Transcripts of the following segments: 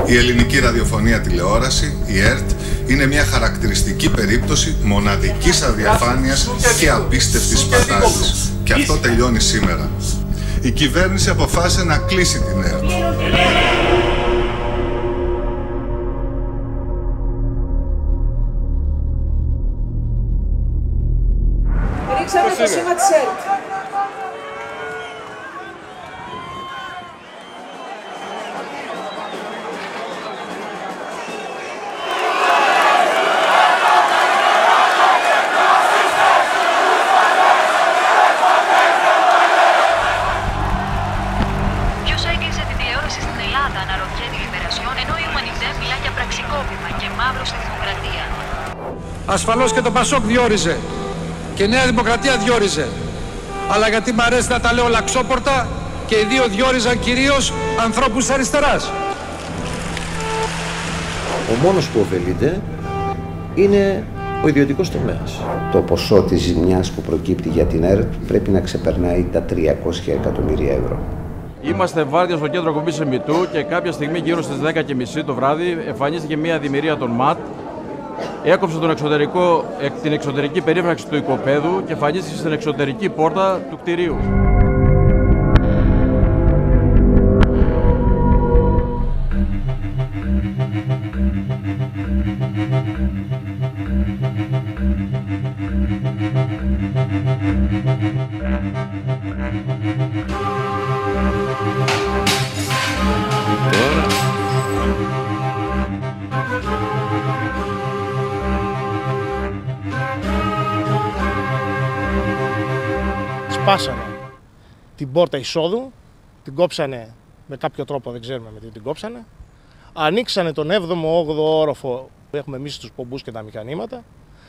Η ελληνική ραδιοφωνία τηλεόραση, η ΕΡΤ, είναι μια χαρακτηριστική περίπτωση μοναδικής αδιαφάνειας και απίστευτης σπατάλης. Και αυτό τελειώνει σήμερα. Η κυβέρνηση αποφάσισε να κλείσει την ΕΡΤ. Ρίξαμε το σήμα της ΕΡΤ. Ποιος έκλεισε την τηλεόραση στην Ελλάδα, αναρωτιέται η Λιμπερασιόν, ενώ η Ουμανιτέ μιλά για πραξικόπημα και μαύρο στη δημοκρατία. Ασφαλώς και το Πασόκ διόριζε και η Νέα Δημοκρατία διόριζε. Αλλά γιατί μ' αρέσει να τα λέω λαξόπορτα, και οι δύο διόριζαν κυρίως ανθρώπους αριστεράς. Ο μόνος που ωφελείται είναι ο ιδιωτικός τομέας. Το ποσό της ζημιάς που προκύπτει για την ΕΡΤ πρέπει να ξεπερνάει τα 300 εκατομμύρια ευρώ. Είμαστε βάρδια στο κέντρο ακομπής Εμιτού και κάποια στιγμή γύρω στις 10:30 το βράδυ εμφανίστηκε μια δημιουργία των ΜΑΤ. Έκοψε την εξωτερική περίφραξη του οικοπαίδου και εμφανίστηκε στην εξωτερική πόρτα του κτηρίου. Σπάσανε την πόρτα εισόδου, την κόψανε με κάποιο τρόπο, δεν ξέρουμε με τι την κόψανε. Ανοίξανε τον 7ο-8ο όροφο που έχουμε εμείς τους πομπούς και τα μηχανήματα.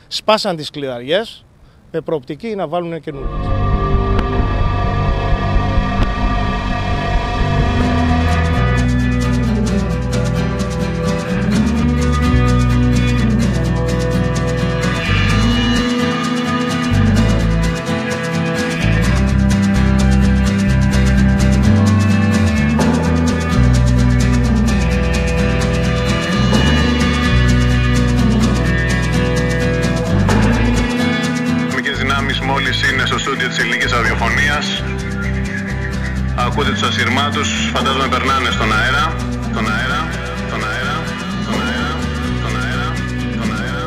Σπάσαν τις κλειδαριές με προοπτική να βάλουν καινούργιες. Μόλις είναι στο στούντιο της ελληνικής ραδιοφωνίας, ακούτε τους ασυρμάτους, φαντάζομαι περνάνε στον αέρα, τον αέρα, τον αέρα, τον αέρα, τον αέρα, τον αέρα.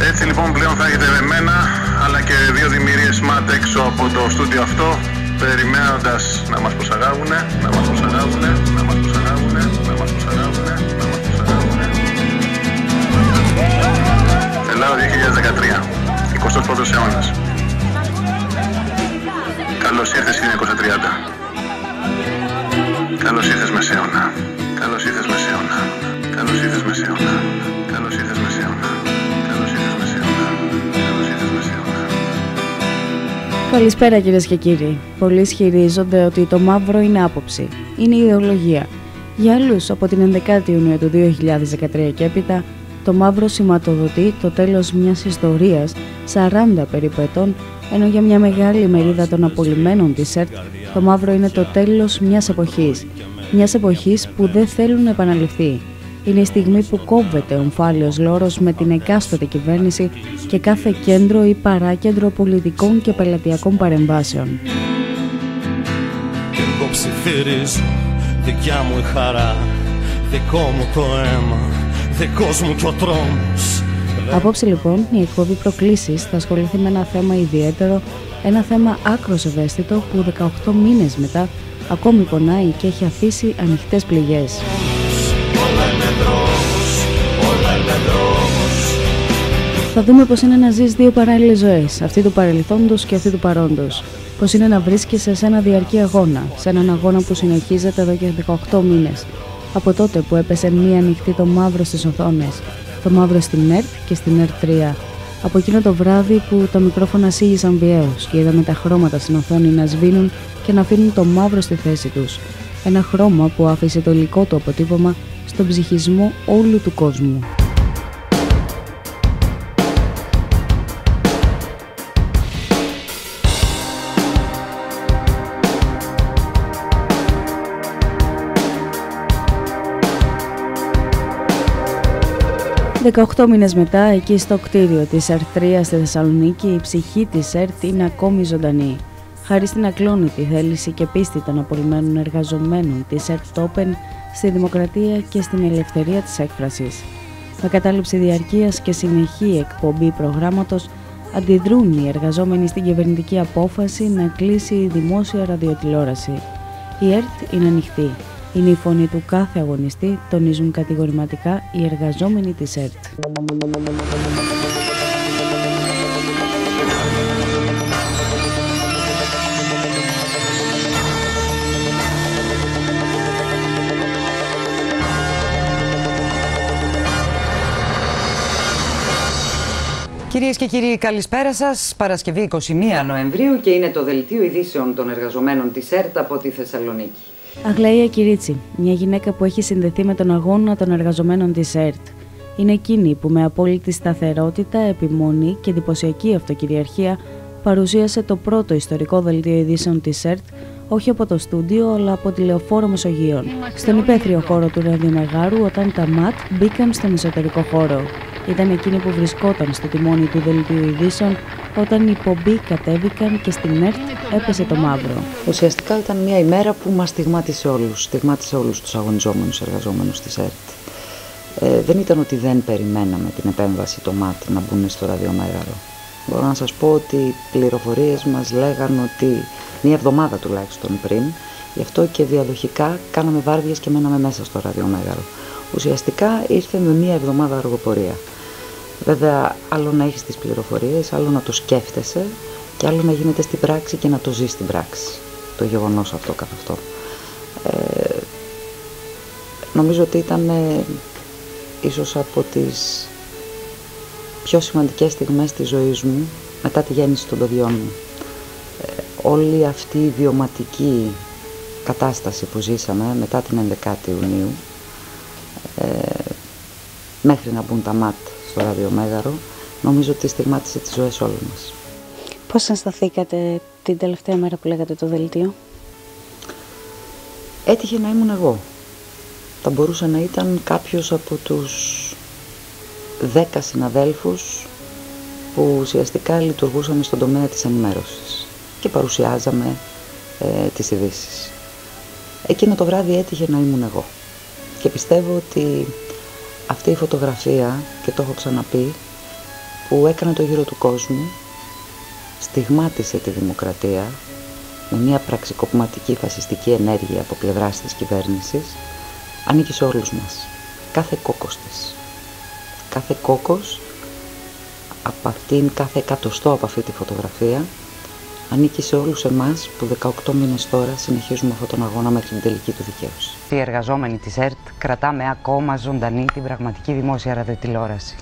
Έτσι λοιπόν πλέον θα έχετε εμένα, αλλά και δύο δημιουργίες ΜΑΤ έξω από το στούντιο αυτό, περιμένοντας να μας προσαγάγουνε, να μας προσαγάγουνε, να μας προσαγάγουνε, να μας προσαγάγουνε, να μας προσαγάγουνε. 19ος αιώνας. Καλώς ήρθες 1930. Καλώς ήρθες Μεσαίωνα. Καλώς ήρθες Μεσαίωνα. Καλώς ήρθες Μεσαίωνα. Καλώς ήρθες Μεσαίωνα. Καλώς ήρθες Μεσαίωνα. Καλώς ήρθες Μεσαίωνα. Καλησπέρα κυρίες και κύριοι. Πολλοί ισχυρίζονται ότι το μαύρο είναι άποψη, είναι ιδεολογία. Για άλλους, από την 11η Ιουνίου του 2013 και έπειτα, το μαύρο σηματοδοτεί το τέλος μιας ιστορίας 40 περίπου ετών, ενώ για μια μεγάλη μερίδα των απολυμμένων της ΕΡΤ, το μαύρο είναι το τέλος μιας εποχής. Μιας εποχής που δεν θέλουν να επαναληφθεί. Είναι η στιγμή που κόβεται ο ομφάλιος λόρος με την εκάστοτε κυβέρνηση και κάθε κέντρο ή παράκεντρο πολιτικών και πελατειακών παρεμβάσεων. Εγώ ψιθυρίζω, δικιά μου η χαρά, δικό μου το αίμα, δικός μου και ο τρόμος. Απόψε λοιπόν η εκπομπή Προκλήσεις θα ασχοληθεί με ένα θέμα ιδιαίτερο, ένα θέμα άκρως ευαίσθητο που 18 μήνες μετά ακόμη πονάει και έχει αφήσει ανοιχτές πληγές. Θα δούμε πώς είναι να ζεις δύο παράλληλες ζωές, αυτή του παρελθόντος και αυτή του παρόντος. Πώς είναι να βρίσκεσαι σε ένα διαρκή αγώνα, σε έναν αγώνα που συνεχίζεται εδώ και 18 μήνες. Από τότε που έπεσε μία ανοιχτή το μαύρο στις οθόνες, το μαύρο στην ΕΡΤ και στην ΕΡΤ 3. Από εκείνο το βράδυ που τα μικρόφωνα σήγησαν βιαίως και είδαμε τα χρώματα στην οθόνη να σβήνουν και να αφήνουν το μαύρο στη θέση τους. Ένα χρώμα που άφησε το υλικό του αποτύπωμα στον ψυχισμό όλου του κόσμου. «18 μήνες μετά, εκεί στο κτίριο της ΕΡΤ 3 στη Θεσσαλονίκη, η ψυχή της ΕΡΤ είναι ακόμη ζωντανή. Χάρη στην ακλόνητη θέληση και πίστη των απολυμμένων εργαζομένων της ΕΡΤ Open στη δημοκρατία και στην ελευθερία της έκφρασης. Με κατάληψη διαρκείας και συνεχή εκπομπή προγράμματος, αντιδρούν οι εργαζόμενοι στην κυβερνητική απόφαση να κλείσει η δημόσια ραδιοτηλεόραση. Η ΕΡΤ είναι ανοιχτή. Είναι η φωνή του κάθε αγωνιστή, τονίζουν κατηγορηματικά οι εργαζόμενοι της ΕΡΤ. Κυρίες και κύριοι, καλησπέρα σας. Παρασκευή 21 Νοεμβρίου και είναι το δελτίο ειδήσεων των εργαζομένων της ΕΡΤ από τη Θεσσαλονίκη. Αγλαία Κυρίτσι, μια γυναίκα που έχει συνδεθεί με τον αγώνα των εργαζομένων της ΕΡΤ. Είναι εκείνη που με απόλυτη σταθερότητα, επιμονή και εντυπωσιακή αυτοκυριαρχία παρουσίασε το πρώτο ιστορικό δελτίο ειδήσεων της ΕΡΤ, όχι από το στούντιο αλλά από τη Λεωφόρο Μεσογείων, στον υπαίθριο χώρο του ραδιομεγάρου όταν τα ΜΑΤ μπήκαν στον εσωτερικό χώρο. Ήταν εκείνη που βρισκόταν στο τιμόνι του δελτίου ειδήσεων όταν οι πομποί κατέβηκαν και στην ΕΡΤ έπεσε το μαύρο. Ουσιαστικά ήταν μια ημέρα που μας στιγμάτισε όλους τους αγωνιζόμενους εργαζόμενους της ΕΡΤ. Δεν ήταν ότι δεν περιμέναμε την επέμβαση των ΜΑΤ να μπουν στο ραδιομέγαρο. Μπορώ να σας πω ότι οι πληροφορίες μας λέγαν ότι μια εβδομάδα τουλάχιστον πριν, γι' αυτό και διαδοχικά κάναμε βάρδιες και μέναμε μέσα στο ραδιομέγαρο. Ουσιαστικά ήρθε με μια εβδομάδα αργοπορία. Βέβαια, άλλο να έχεις τις πληροφορίες, άλλο να το σκέφτεσαι και άλλο να γίνεται στην πράξη και να το ζεις στην πράξη. Το γεγονός αυτό καθ' αυτό. Νομίζω ότι ήταν ίσως από τις πιο σημαντικές στιγμές της ζωής μου μετά τη γέννηση των παιδιών μου. Όλη αυτή η βιωματική κατάσταση που ζήσαμε μετά την 11η Ιουνίου, μέχρι να μπουν τα ΜΑΤ στο ραδιομέγαρο, νομίζω ότι στιγμάτισε τις ζωές όλων μας. Πώς αισθανθήκατε την τελευταία μέρα που λέγατε το δελτίο? Έτυχε να ήμουν εγώ. Θα μπορούσε να ήταν κάποιος από τους 10 συναδέλφους που ουσιαστικά λειτουργούσαμε στον τομέα της ενημέρωσης και παρουσιάζαμε τις ειδήσεις. Εκείνο το βράδυ έτυχε να ήμουν εγώ. Και πιστεύω ότι αυτή η φωτογραφία, και το έχω ξαναπεί, που έκανε το γύρο του κόσμου, στιγμάτισε τη δημοκρατία με μια πραξικοπηματική φασιστική ενέργεια από πλευράς της κυβέρνησης, ανήκει σε όλους μας. Κάθε κόκκος της. Κάθε κόκκος από αυτήν, κάθε εκατοστό από αυτή τη φωτογραφία, ανήκει σε όλους εμάς που 18 μήνες τώρα συνεχίζουμε αυτόν τον αγώνα μέχρι την τελική του δικαίωση. Οι εργαζόμενοι της ΕΡΤ κρατάμε ακόμα ζωντανή την πραγματική δημόσια ραδιοτηλεόραση.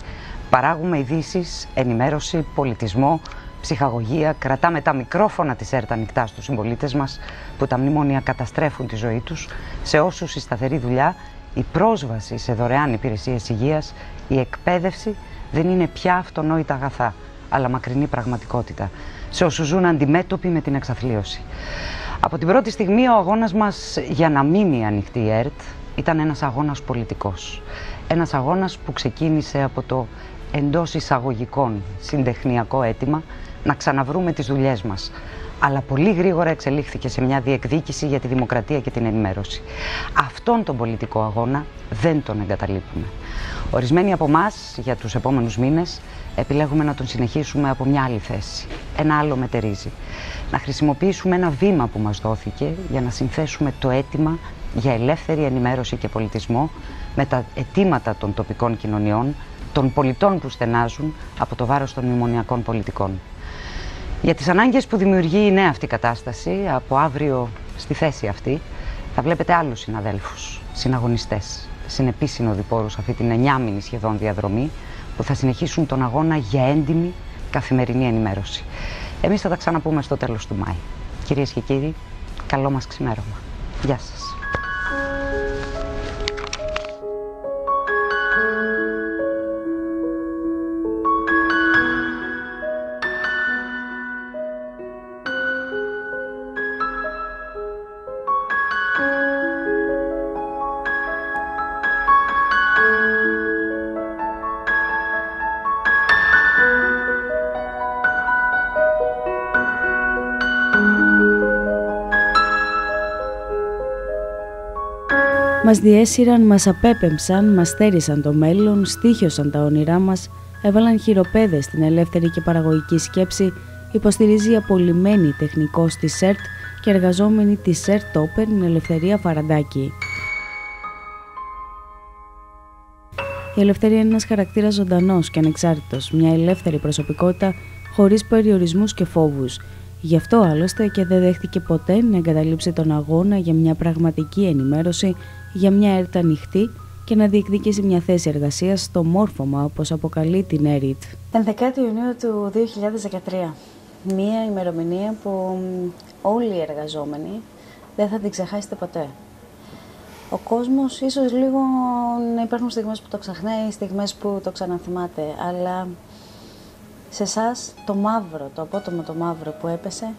Παράγουμε ειδήσεις, ενημέρωση, πολιτισμό, ψυχαγωγία, κρατάμε τα μικρόφωνα της ΕΡΤ ανοιχτά στους συμπολίτες μας που τα μνημόνια καταστρέφουν τη ζωή τους, σε όσους η σταθερή δουλειά, η πρόσβαση σε δωρεάν υπηρεσίες υγείας, η εκπαίδευση δεν είναι πια αυτονόητα αγαθά, αλλά μακρινή πραγματικότητα, σε όσους ζουν αντιμέτωποι με την εξαθλίωση. Από την πρώτη στιγμή ο αγώνας μας για να μείνει ανοιχτή η ΕΡΤ ήταν ένας αγώνας πολιτικός. Ένας αγώνας που ξεκίνησε από το εντός εισαγωγικών συντεχνιακό αίτημα να ξαναβρούμε τις δουλειές μας. Αλλά πολύ γρήγορα εξελίχθηκε σε μια διεκδίκηση για τη δημοκρατία και την ενημέρωση. Αυτόν τον πολιτικό αγώνα δεν τον εγκαταλείπουμε. Ορισμένοι από εμάς για τους επόμενους μήνες επιλέγουμε να τον συνεχίσουμε από μια άλλη θέση. Ένα άλλο μετερίζει. Να χρησιμοποιήσουμε ένα βήμα που μας δόθηκε για να συνθέσουμε το αίτημα για ελεύθερη ενημέρωση και πολιτισμό με τα αιτήματα των τοπικών κοινωνιών, των πολιτών που στενάζουν από το βάρος των μνημονιακών πολιτικών. Για τις ανάγκες που δημιουργεί η νέα αυτή κατάσταση, από αύριο στη θέση αυτή, θα βλέπετε άλλους συναδέλφους, συναγωνιστές, συνεπείς συνοδοιπόρους αυτή την 9μηνη σχεδόν διαδρομή, που θα συνεχίσουν τον αγώνα για έντιμη καθημερινή ενημέρωση. Εμείς θα τα ξαναπούμε στο τέλος του Μάη. Κυρίες και κύριοι, καλό μας ξημέρωμα. Γεια σας. Μας διέσυραν, μας απέπεμψαν, μας στέρισαν το μέλλον, στοίχιωσαν τα όνειρά μας, έβαλαν χειροπέδες στην ελεύθερη και παραγωγική σκέψη, υποστηρίζει η απολυμμένη τεχνικός της ΕΡΤ και εργαζόμενη της ΕΡΤ Open Ελευθερία Φαραντάκη. Η ελευθερία είναι ένας χαρακτήρας ζωντανός και ανεξάρτητος, μια ελεύθερη προσωπικότητα χωρίς περιορισμούς και φόβους. Γι' αυτό άλλωστε και δεν δέχτηκε ποτέ να εγκαταλείψει τον αγώνα για μια πραγματική ενημέρωση, για μια ΕΡΤ ανοιχτή και να διεκδικήσει μια θέση εργασίας στο μόρφωμα, όπως αποκαλεί την ΕΡΤ. 11 Ιουνίου του 2013. Μια ημερομηνία που όλοι οι εργαζόμενοι δεν θα την ξεχάσετε ποτέ. Ο κόσμος ίσως λίγο να υπάρχουν στιγμές που το ξεχνάει, στιγμές που το ξαναθυμάται, αλλά σε εσάς το μαύρο, το απότομο το μαύρο που έπεσε,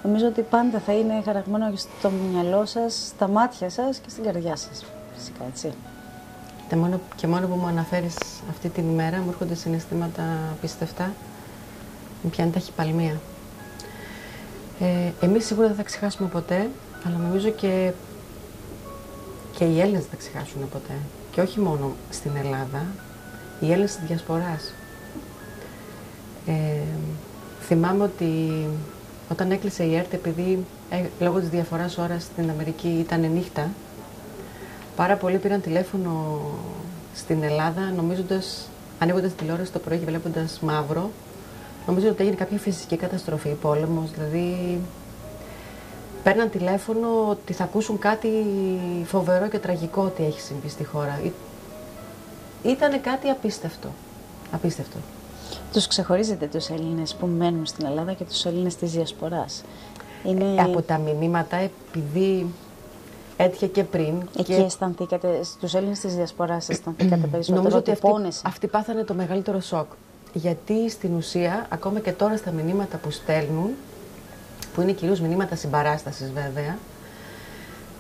νομίζω ότι πάντα θα είναι χαραγμένο στο μυαλό σας, στα μάτια σας και στην καρδιά σας. Φυσικά, έτσι. Και μόνο που μου αναφέρεις αυτή την ημέρα μου έρχονται συναισθήματα απίστευτα. Μου πιάνει ταχυπαλμία. Εμείς σίγουρα δεν θα ξεχάσουμε ποτέ, αλλά νομίζω και οι Έλληνες δεν θα ξεχάσουν ποτέ. Και όχι μόνο στην Ελλάδα, οι Έλληνες της Διασποράς. Θυμάμαι ότι όταν έκλεισε η ΕΡΤ, επειδή λόγω της διαφοράς ώρας στην Αμερική ήταν νύχτα, πάρα πολλοί πήραν τηλέφωνο στην Ελλάδα, νομίζοντας, ανοίγοντας τηλεόραση το πρωί και βλέποντας μαύρο, νομίζοντας ότι έγινε κάποια φυσική καταστροφή, πόλεμος, δηλαδή παίρναν τηλέφωνο ότι θα ακούσουν κάτι φοβερό και τραγικό ότι έχει συμβεί στη χώρα. Ήταν κάτι απίστευτο. Απίστευτο. Τους ξεχωρίζετε τους Έλληνες που μένουν στην Ελλάδα και τους Έλληνες της Διασποράς? Από τα μηνύματα, επειδή έτυχε και πριν. Εκεί αισθανθήκατε, στους Έλληνες της Διασποράς αισθανθήκατε περισσότερο? Νομίζω ότι αυτοί πάθανε το μεγαλύτερο σοκ. Γιατί στην ουσία, ακόμα και τώρα στα μηνύματα που στέλνουν, που είναι κυρίως μηνύματα συμπαράστασης βέβαια,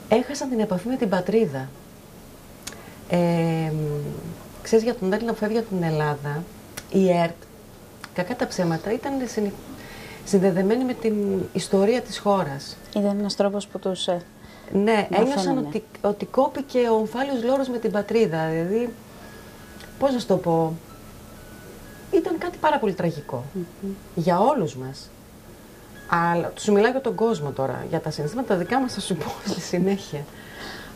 έχασαν την επαφή με την πατρίδα. Ξέρεις, για τον Έλληνα που φεύγει από την Ελλάδα, η ΕΡΤ, κακά τα ψέματα, ήταν συνδεδεμένη με την ιστορία της χώρας. Ήταν ένας τρόπος που τους ναι, ένιωσαν ότι κόπηκε ο ομφάλιος λόρος με την πατρίδα. Δηλαδή, πώς να σου το πω, ήταν κάτι πάρα πολύ τραγικό για όλους μας. Αλλά σου μιλάω για τον κόσμο τώρα, για τα συναισθήματα δικά μας θα σου πω στη συνέχεια.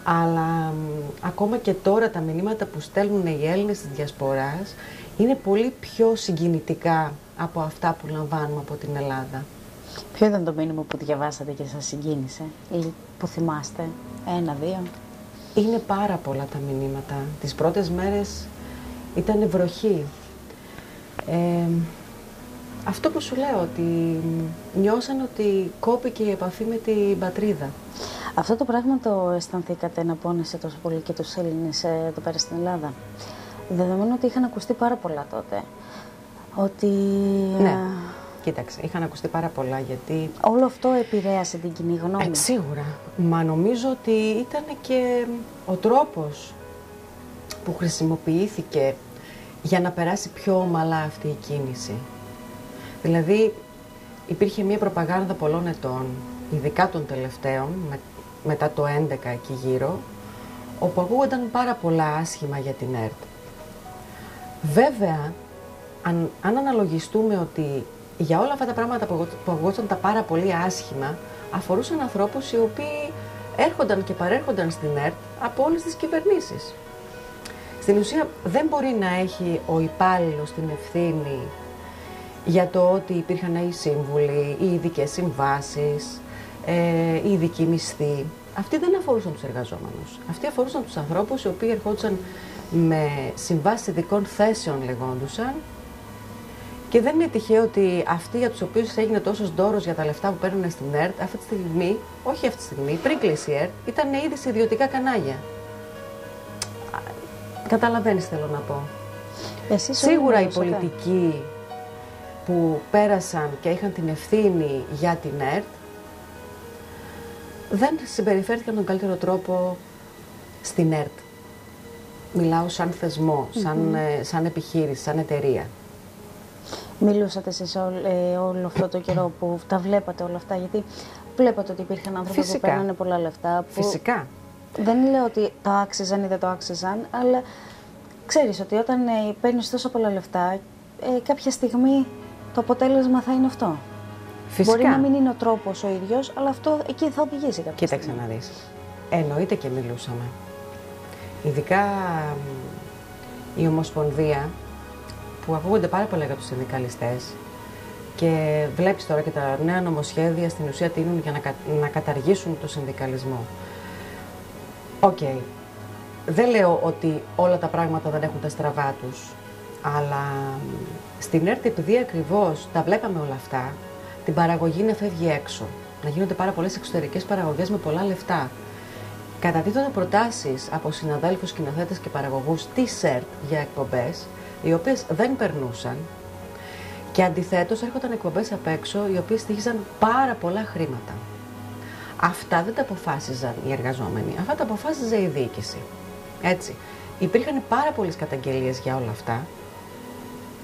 Αλλά ακόμα και τώρα τα μηνύματα που στέλνουν οι Έλληνες της Διασποράς είναι πολύ πιο συγκινητικά από αυτά που λαμβάνουμε από την Ελλάδα. Ποιο ήταν το μήνυμα που διαβάσατε και σας συγκίνησε ή που θυμάστε? 1-2. Είναι πάρα πολλά τα μηνύματα. Τις πρώτες μέρες ήταν βροχή. Αυτό που σου λέω, ότι νιώσαν ότι κόπηκε η επαφή με την πατρίδα. Αυτό το πράγμα το αισθανθήκατε να πόνεσε τόσο πολύ και τους Έλληνες εδώ πέρα στην Ελλάδα? Δεδομένου ότι είχαν ακουστεί πάρα πολλά τότε. Ότι... Ναι. Κοίταξε, είχαν ακουστεί πάρα πολλά γιατί... Όλο αυτό επηρέασε την κοινή γνώμη. Σίγουρα. Μα νομίζω ότι ήταν και ο τρόπος που χρησιμοποιήθηκε για να περάσει πιο ομαλά αυτή η κίνηση. Δηλαδή, υπήρχε μια προπαγάνδα πολλών ετών, ειδικά των τελευταίων, μετά το 11 εκεί γύρω, όπου ακούγονταν πάρα πολλά άσχημα για την ΕΡΤ. Βέβαια, αν αναλογιστούμε ότι για όλα αυτά τα πράγματα που ακούγονταν τα πάρα πολύ άσχημα, αφορούσαν ανθρώπους οι οποίοι έρχονταν και παρέρχονταν στην ΕΡΤ από όλες τις κυβερνήσεις. Στην ουσία δεν μπορεί να έχει ο υπάλληλος την ευθύνη για το ότι υπήρχαν οι σύμβουλοι, οι ειδικές συμβάσεις, οι ειδικοί μισθοί. Αυτοί δεν αφορούσαν τους εργαζόμενους. Αυτοί αφορούσαν τους ανθρώπους οι οποίοι ερχόντουσαν με συμβάσεις ειδικών θέσεων, λεγόντουσαν. Και δεν είναι τυχαίο ότι αυτοί για τους οποίους έγινε τόσος ντόρος για τα λεφτά που παίρνουν στην ΕΡΤ, αυτή τη στιγμή, όχι αυτή τη στιγμή, πριν κλείσει η ΕΡΤ, ήταν ήδη σε ιδιωτικά κανάλια. Καταλαβαίνεις, θέλω να πω. Σίγουρα οι πολιτικοί που πέρασαν και είχαν την ευθύνη για την ΕΡΤ δεν συμπεριφέρθηκαν τον καλύτερο τρόπο στην ΕΡΤ. Μιλάω σαν θεσμό, σαν επιχείρηση, σαν εταιρεία. Μιλούσατε εσείς όλο αυτό το καιρό που τα βλέπατε όλα αυτά, γιατί βλέπατε ότι υπήρχαν άνθρωποι που παίρνανε πολλά λεφτά. Που... Φυσικά. Δεν λέω ότι το άξιζαν ή δεν το άξιζαν, αλλά ξέρεις ότι όταν παίρνεις τόσο πολλά λεφτά, κάποια στιγμή το αποτέλεσμα θα είναι αυτό. Φυσικά. Μπορεί να μην είναι ο τρόπος ο ίδιος, αλλά αυτό εκεί θα οδηγήσει κάποια Κοίταξε στιγμή. να δεις. Εννοείται και μιλούσαμε. Ειδικά η Ομοσπονδία, που ακούγονται πάρα πολλά για τους συνδικαλιστές και βλέπεις τώρα και τα νέα νομοσχέδια στην ουσία τείνουν για να καταργήσουν το συνδικαλισμό. Οκ. Δεν λέω ότι όλα τα πράγματα δεν έχουν τα στραβά τους, αλλά στην ΕΡΤ, επειδή ακριβώς τα βλέπαμε όλα αυτά, την παραγωγή να φεύγει έξω, να γίνονται πάρα πολλές εξωτερικές παραγωγές με πολλά λεφτά. Κατατίθονται προτάσεις από συναδέλφους, σκηνοθέτες και παραγωγούς της ΕΡΤ για εκπομπές, οι οποίες δεν περνούσαν, και αντιθέτως έρχονταν εκπομπές απ' έξω, οι οποίες στοίχιζαν πάρα πολλά χρήματα. Αυτά δεν τα αποφάσιζαν οι εργαζόμενοι, αυτά τα αποφάσιζε η διοίκηση. Έτσι. Υπήρχαν πάρα πολλές καταγγελίες για όλα αυτά.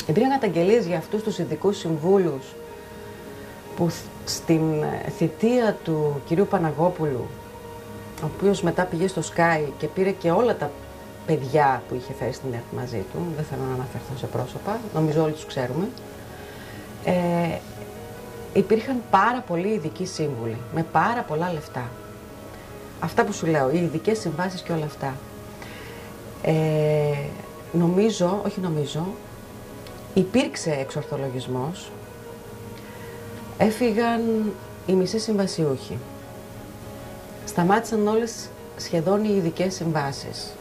Υπήρχαν καταγγελίες για αυτούς τους ειδικούς συμβούλους που στην θητεία του κυρίου Παναγόπουλου, ο οποίος μετά πήγε στο Sky και πήρε και όλα τα παιδιά που είχε φέρει στην ΕΡΤ μαζί του, δεν θέλω να αναφερθώ σε πρόσωπα, νομίζω όλοι τους ξέρουμε, υπήρχαν πάρα πολλοί ειδικοί σύμβουλοι, με πάρα πολλά λεφτά. Αυτά που σου λέω, οι ειδικές συμβάσεις και όλα αυτά. Υπήρξε εξορθολογισμός, έφυγαν οι μισοί συμβασιούχοι. Σταμάτησαν όλες σχεδόν οι ειδικές συμβάσεις.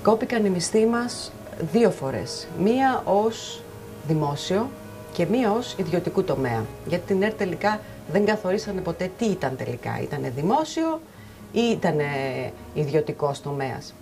Κόπηκαν οι μισθοί μας 2 φορές. Μία ως δημόσιο και μία ως ιδιωτικού τομέα. Γιατί την ΕΡΤ τελικά δεν καθορίσανε ποτέ τι ήταν τελικά. Ήτανε δημόσιο ή ήτανε ιδιωτικός τομέας.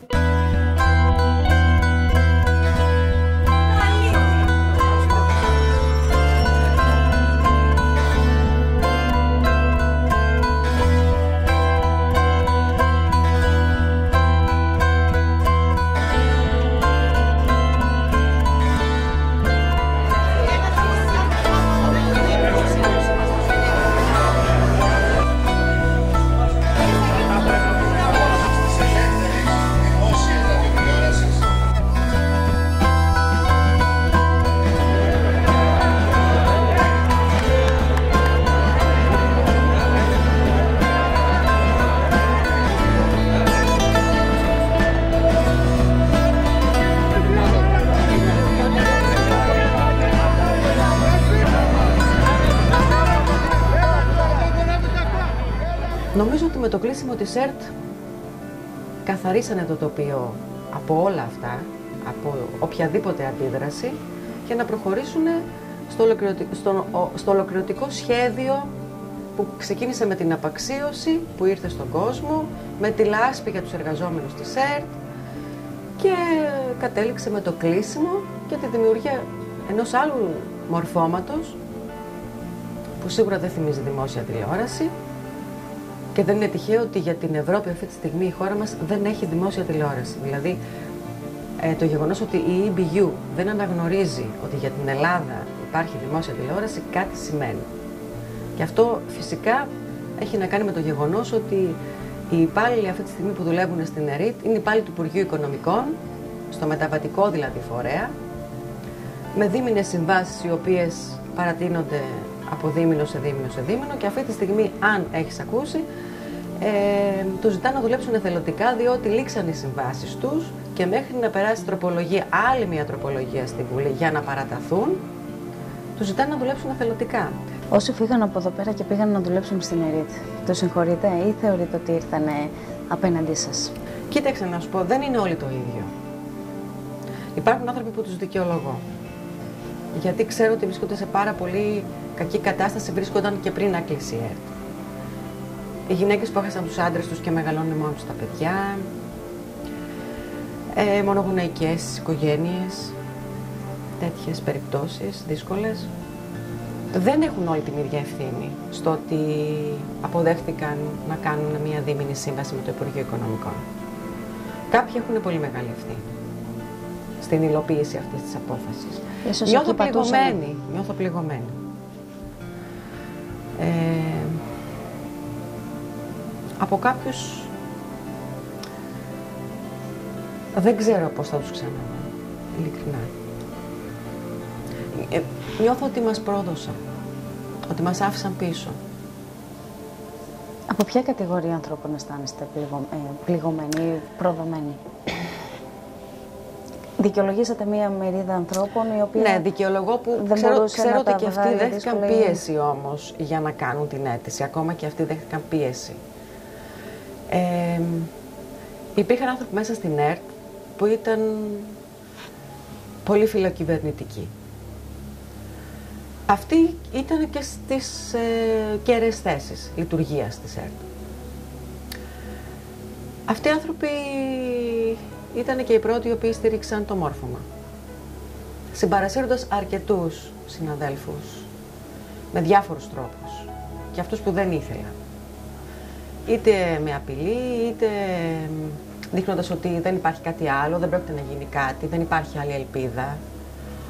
Νομίζω ότι με το κλείσιμο της ΕΡΤ καθαρίσανε το τοπίο από όλα αυτά, από οποιαδήποτε αντίδραση, για να προχωρήσουν στο ολοκληρωτικό σχέδιο που ξεκίνησε με την απαξίωση που ήρθε στον κόσμο, με τη λάσπη για τους εργαζόμενους της ΕΡΤ και κατέληξε με το κλείσιμο και τη δημιουργία ενός άλλου μορφώματος που σίγουρα δεν θυμίζει δημόσια τηλεόραση και δεν είναι τυχαίο ότι για την Ευρώπη αυτή τη στιγμή η χώρα μας δεν έχει δημόσια τηλεόραση. Δηλαδή το γεγονός ότι η EBU δεν αναγνωρίζει ότι για την Ελλάδα υπάρχει δημόσια τηλεόραση κάτι σημαίνει. Και αυτό φυσικά έχει να κάνει με το γεγονός ότι οι υπάλληλοι αυτή τη στιγμή που δουλεύουν στην ΕΡΤ είναι υπάλληλοι του Υπουργείου Οικονομικών, στο μεταβατικό δηλαδή φορέα, με δίμηνες συμβάσεις οι οποίες παρατείνονται από δίμηνο σε δίμηνο σε δίμηνο και αυτή τη στιγμή, αν έχεις ακούσει, τους ζητάνε να δουλέψουν εθελοντικά διότι λήξαν οι συμβάσεις τους και μέχρι να περάσει τροπολογία, άλλη μια τροπολογία στη Βουλή για να παραταθούν, τους ζητάνε να δουλέψουν εθελοντικά. Όσοι φύγαν από εδώ πέρα και πήγαν να δουλέψουν στην ΕΡΤ, το συγχωρείτε ή θεωρείτε ότι ήρθαν απέναντί σας? Κοίταξε να σου πω, δεν είναι όλοι το ίδιο. Υπάρχουν άνθρωποι που τους δικαιολογώ. Γιατί ξέρω ότι βρίσκονται σε πάρα πολύ κακή κατάσταση, βρίσκονταν και πριν να κλείσει η ΕΡΤ. Οι γυναίκες που έχασαν τους άντρες τους και μεγαλώνουν μόνο τους τα παιδιά, μονογονεϊκές οικογένειες, τέτοιες περιπτώσεις δύσκολες. Δεν έχουν όλοι την ίδια ευθύνη στο ότι αποδέχτηκαν να κάνουν μια δίμηνη σύμβαση με το Υπουργείο Οικονομικών. Κάποιοι έχουν πολύ μεγάλη ευθύνη στην υλοποίηση αυτής της απόφασης. Νιώθω πληγωμένη. Από κάποιους δεν ξέρω πώς θα τους ξαναδώ, ειλικρινά. Νιώθω ότι μας πρόδωσαν, ότι μας άφησαν πίσω. Από ποια κατηγορία ανθρώπων αισθάνεστε πληγωμένοι ή προδομένοι? Δικαιολογήσατε μία μερίδα ανθρώπων οι οποίοι. Ναι, δικαιολογώ που ξέρω ότι και αυτοί δέχτηκαν πίεση όμως για να κάνουν την αίτηση. Ακόμα και αυτοί δέχτηκαν πίεση. Υπήρχαν άνθρωποι μέσα στην ΕΡΤ που ήταν πολύ φιλοκυβερνητικοί. Αυτοί ήταν και στις κέραιες θέσεις λειτουργίας της ΕΡΤ. Αυτοί οι άνθρωποι ήταν και οι πρώτοι οι οποίοι στήριξαν το μόρφωμα. Συμπαρασύροντας αρκετούς συναδέλφους με διάφορους τρόπους και αυτούς που δεν ήθελαν. Είτε με απειλή, είτε δείχνοντας ότι δεν υπάρχει κάτι άλλο, δεν πρόκειται να γίνει κάτι, δεν υπάρχει άλλη ελπίδα.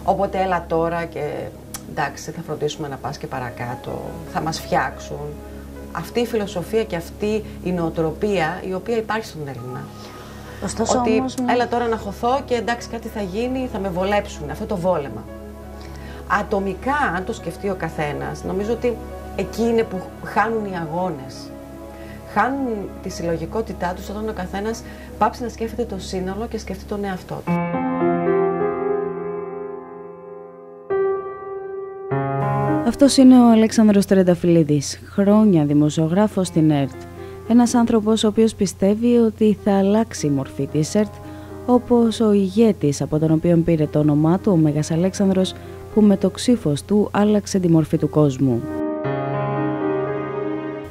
Οπότε έλα τώρα και εντάξει, θα φροντίσουμε να πας και παρακάτω, θα μας φτιάξουν. Αυτή η φιλοσοφία και αυτή η νοοτροπία η οποία υπάρχει στον Έλληνα. Ωστόσο, ότι όμως, έλα τώρα να χωθώ και εντάξει κάτι θα γίνει, θα με βολέψουν, αυτό το βόλεμα. Ατομικά, αν το σκεφτεί ο καθένας, νομίζω ότι εκεί είναι που χάνουν οι αγώνες. Χάνουν τη συλλογικότητά τους όταν ο καθένας πάψει να σκέφτεται το σύνολο και σκεφτεί τον εαυτό του. Αυτός είναι ο Αλέξανδρος Τρενταφυλλίδης, χρόνια δημοσιογράφος στην ΕΡΤ. Ένας άνθρωπος ο οποίος πιστεύει ότι θα αλλάξει η μορφή της ΕΡΤ, όπως ο ηγέτης από τον οποίο πήρε το όνομά του, ο Μέγας Αλέξανδρος, που με το ξύφος του άλλαξε τη μορφή του κόσμου.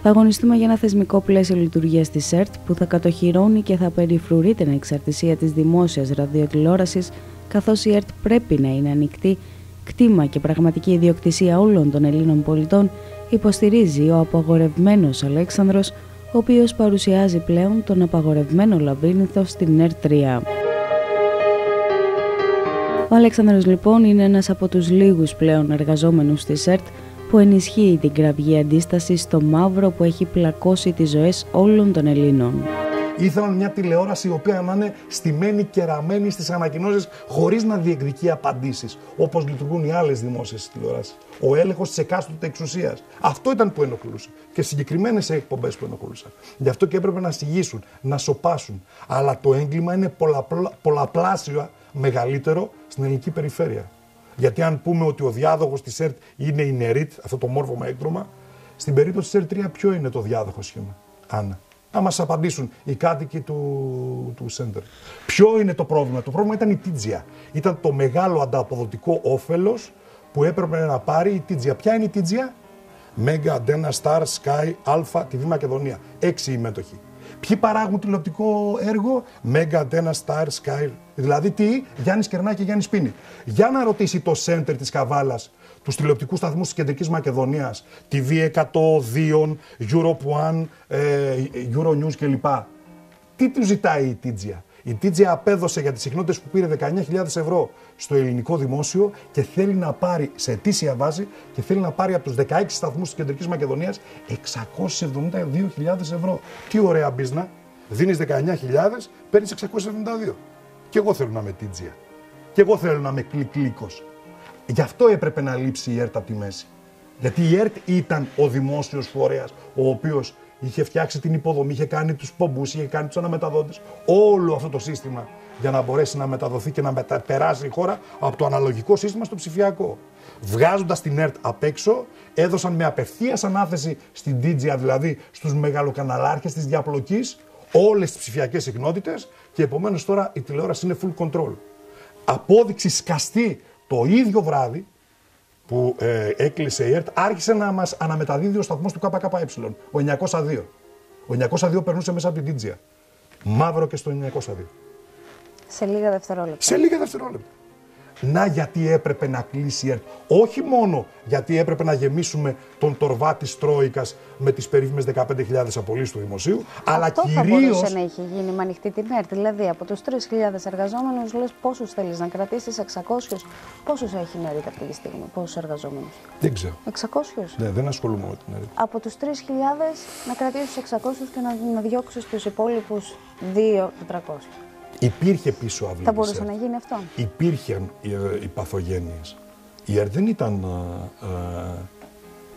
Θα αγωνιστούμε για ένα θεσμικό πλαίσιο λειτουργίας της ΕΡΤ που θα κατοχυρώνει και θα περιφρουρεί την εξαρτησία της δημόσιας ραδιοτηλεόρασης, καθώς η ΕΡΤ πρέπει να είναι ανοιχτή, κτήμα και πραγματική ιδιοκτησία όλων των Ελλήνων πολιτών, υποστηρίζει ο απαγορευμένος Αλέξανδρος, ο οποίος παρουσιάζει πλέον τον απαγορευμένο λαβύρινθο στην ΕΡΤ 3. Ο Αλέξανδρος λοιπόν είναι ένας από τους λίγους πλέον εργαζόμενους της ΕΡΤ που ενισχύει την κραυγή αντίσταση στο μαύρο που έχει πλακώσει τις ζωές όλων των Ελλήνων. Ήθελαν μια τηλεόραση η οποία να είναι στημένη και ραμμένη στις ανακοινώσεις χωρίς να διεκδικεί απαντήσεις, όπως λειτουργούν οι άλλες δημόσιες τηλεοράσεις. Ο έλεγχος της εκάστοτε εξουσίας. Αυτό ήταν που ενοχλούσε. Και συγκεκριμένες εκπομπές που ενοχλούσαν. Γι' αυτό και έπρεπε να συγγύσουν, να σωπάσουν. Αλλά το έγκλημα είναι πολλαπλάσιο μεγαλύτερο στην ελληνική περιφέρεια. Γιατί αν πούμε ότι ο διάδοχος της ΕΡΤ είναι η ΝΕΡΙΤ, αυτό το μόρφωμα έκτρωμα, στην περίπτωση της ΕΡΤ 3 ποιο είναι το διάδοχο σχήμα? Άννα. Να μας απαντήσουν οι κάτοικοι του Center. Ποιο είναι το πρόβλημα? Το πρόβλημα ήταν η Τίτζια. Ήταν το μεγάλο ανταποδοτικό όφελος που έπρεπε να πάρει η Τίτζια. Ποια είναι η Τίτζια? Μέγκα, Αντένα, Star, Sky, Alpha, TV Μακεδονία. 6 οι μέτοχοι. Ποιοι παράγουν τηλεοπτικό έργο? Μέγκα, Αντένα, Star, Sky. Δηλαδή τι? Γιάννης Κερνάκη και Γιάννης Πίνη. Για να ρωτήσει το Center της Καβάλας τους τηλεοπτικούς σταθμούς της Κεντρικής Μακεδονίας, TV 100, Dion, Europe One, Euronews κλπ. Τι του ζητάει η Τίτζια? Η Τίτζια απέδωσε για τις συχνότητες που πήρε 19.000 ευρώ στο ελληνικό δημόσιο και θέλει να πάρει σε ετήσια βάση και θέλει να πάρει από τους 16 σταθμούς της Κεντρικής Μακεδονίας 672.000 ευρώ. Τι ωραία μπίζνα. Δίνεις 19.000, παίρνεις 672. Και εγώ θέλω να είμαι Τίτζια. Και εγώ θέλω να είμαι κλικλίκος. Γι' αυτό έπρεπε να λείψει η ΕΡΤ από τη μέση. Γιατί η ΕΡΤ ήταν ο δημόσιος φορέας, ο οποίος είχε φτιάξει την υποδομή, είχε κάνει τους πομπούς, είχε κάνει τους αναμεταδότες. Όλο αυτό το σύστημα για να μπορέσει να μεταδοθεί και να περάσει η χώρα από το αναλογικό σύστημα στο ψηφιακό. Βγάζοντας την ΕΡΤ απ' έξω, έδωσαν με απευθείας ανάθεση στην Τίτζια, δηλαδή στους μεγαλοκαναλάρχες της διαπλοκής, όλες τις ψηφιακές συχνότητες και επομένως τώρα η τηλεόραση είναι full control. Απόδειξη σκαστή το ίδιο βράδυ που έκλεισε η ΕΡΤ, άρχισε να μας αναμεταδίδει ο σταθμός του ΚΚΕ, ο 902. Ο 902 περνούσε μέσα από την Τίτζια. Μαύρο και στο 902. Σε λίγα δευτερόλεπτα. Σε λίγα δευτερόλεπτα. Να γιατί έπρεπε να κλείσει η ΕΡΤ. Όχι μόνο γιατί έπρεπε να γεμίσουμε τον τορβά της Τρόικας με τις περίφημες 15.000 απολύσεις του δημοσίου, αλλά κυρίως... Αυτό θα μπορούσε να είχε γίνει με ανοιχτή την ΕΡΤ. Δηλαδή από τους 3.000 εργαζόμενους λες πόσους θέλεις να κρατήσεις, 600, πόσους έχει η ΕΡΤ αυτή τη στιγμή, πόσους εργαζόμενους? Δεν ξέρω. 600. Ναι, δεν ασχολούμαι με την ΕΡΤ. Από τους 3.000 να κρατήσεις 600 και να διώξεις τους υπόλοιπους 2.400. Υπήρχε πίσω αυλή. Θα μπορούσε να γίνει αυτό. Υπήρχαν οι παθογένειες. Η ΕΡΤ δεν ήταν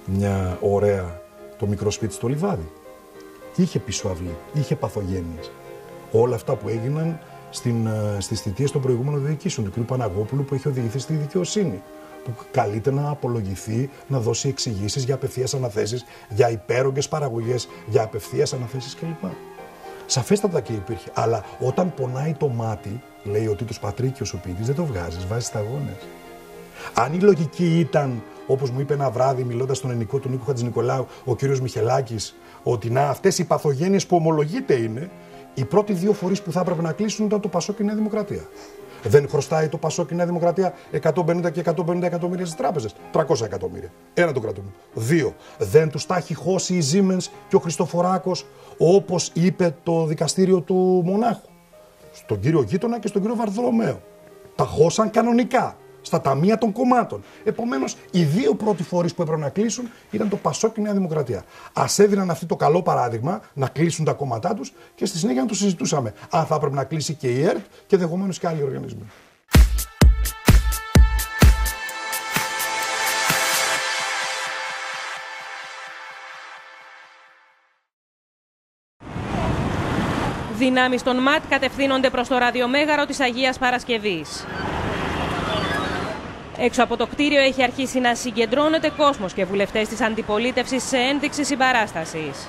μια ωραία το μικρό σπίτι στο λιβάδι. Είχε πίσω αυλή, είχε παθογένειες. Όλα αυτά που έγιναν στις θητείες των προηγούμενων διοικήσεων του κ. Παναγόπουλου που έχει οδηγηθεί στη δικαιοσύνη. Που καλείται να απολογηθεί, να δώσει εξηγήσεις για απευθείας αναθέσεις, για υπέρογγες παραγωγές, για απευθείας αναθέσεις κλπ. Σαφέστατα και υπήρχε. Αλλά όταν πονάει το μάτι, λέει ο Τίτος Πατρίκιος ο ποιητής, δεν το βγάζεις, βάζεις σταγόνες. Αν η λογική ήταν, όπως μου είπε ένα βράδυ μιλώντας στον ενικό του Νίκο Χατζηνικολάου, ο κύριος Μιχελάκης, ότι να αυτές οι παθογένειες που ομολογείται είναι, οι πρώτοι δύο φορείς που θα έπρεπε να κλείσουν ήταν το Πασόκ και η Νέα Δημοκρατία. Δεν χρωστάει το Πασόκ και η Νέα Δημοκρατία 150 και 150 εκατομμύρια στις τράπεζες. 300 εκατομμύρια. Ένα το κρατούμε. 2. Δεν τους τα έχει χώσει η Siemens και ο Χριστοφοράκος, όπως είπε το δικαστήριο του Μονάχου. Στον κύριο Γείτονα και στον κύριο Βαρδολομαίο. Τα χώσαν κανονικά. Στα ταμεία των κομμάτων. Επομένως, οι δύο πρώτοι φορείς που έπρεπε να κλείσουν ήταν το Πασόκ και η Νέα Δημοκρατία. Ας έδιναν αυτή το καλό παράδειγμα να κλείσουν τα κόμματά τους και στη συνέχεια να το συζητούσαμε. Αν θα έπρεπε να κλείσει και η ΕΡΤ και ενδεχομένως και άλλοι οργανισμοί. Δυνάμεις των ΜΑΤ κατευθύνονται προς το ραδιομέγαρο της Αγίας Παρασκευής. Έξω από το κτίριο έχει αρχίσει να συγκεντρώνεται κόσμος και βουλευτές της αντιπολίτευσης σε ένδειξη συμπαράστασης.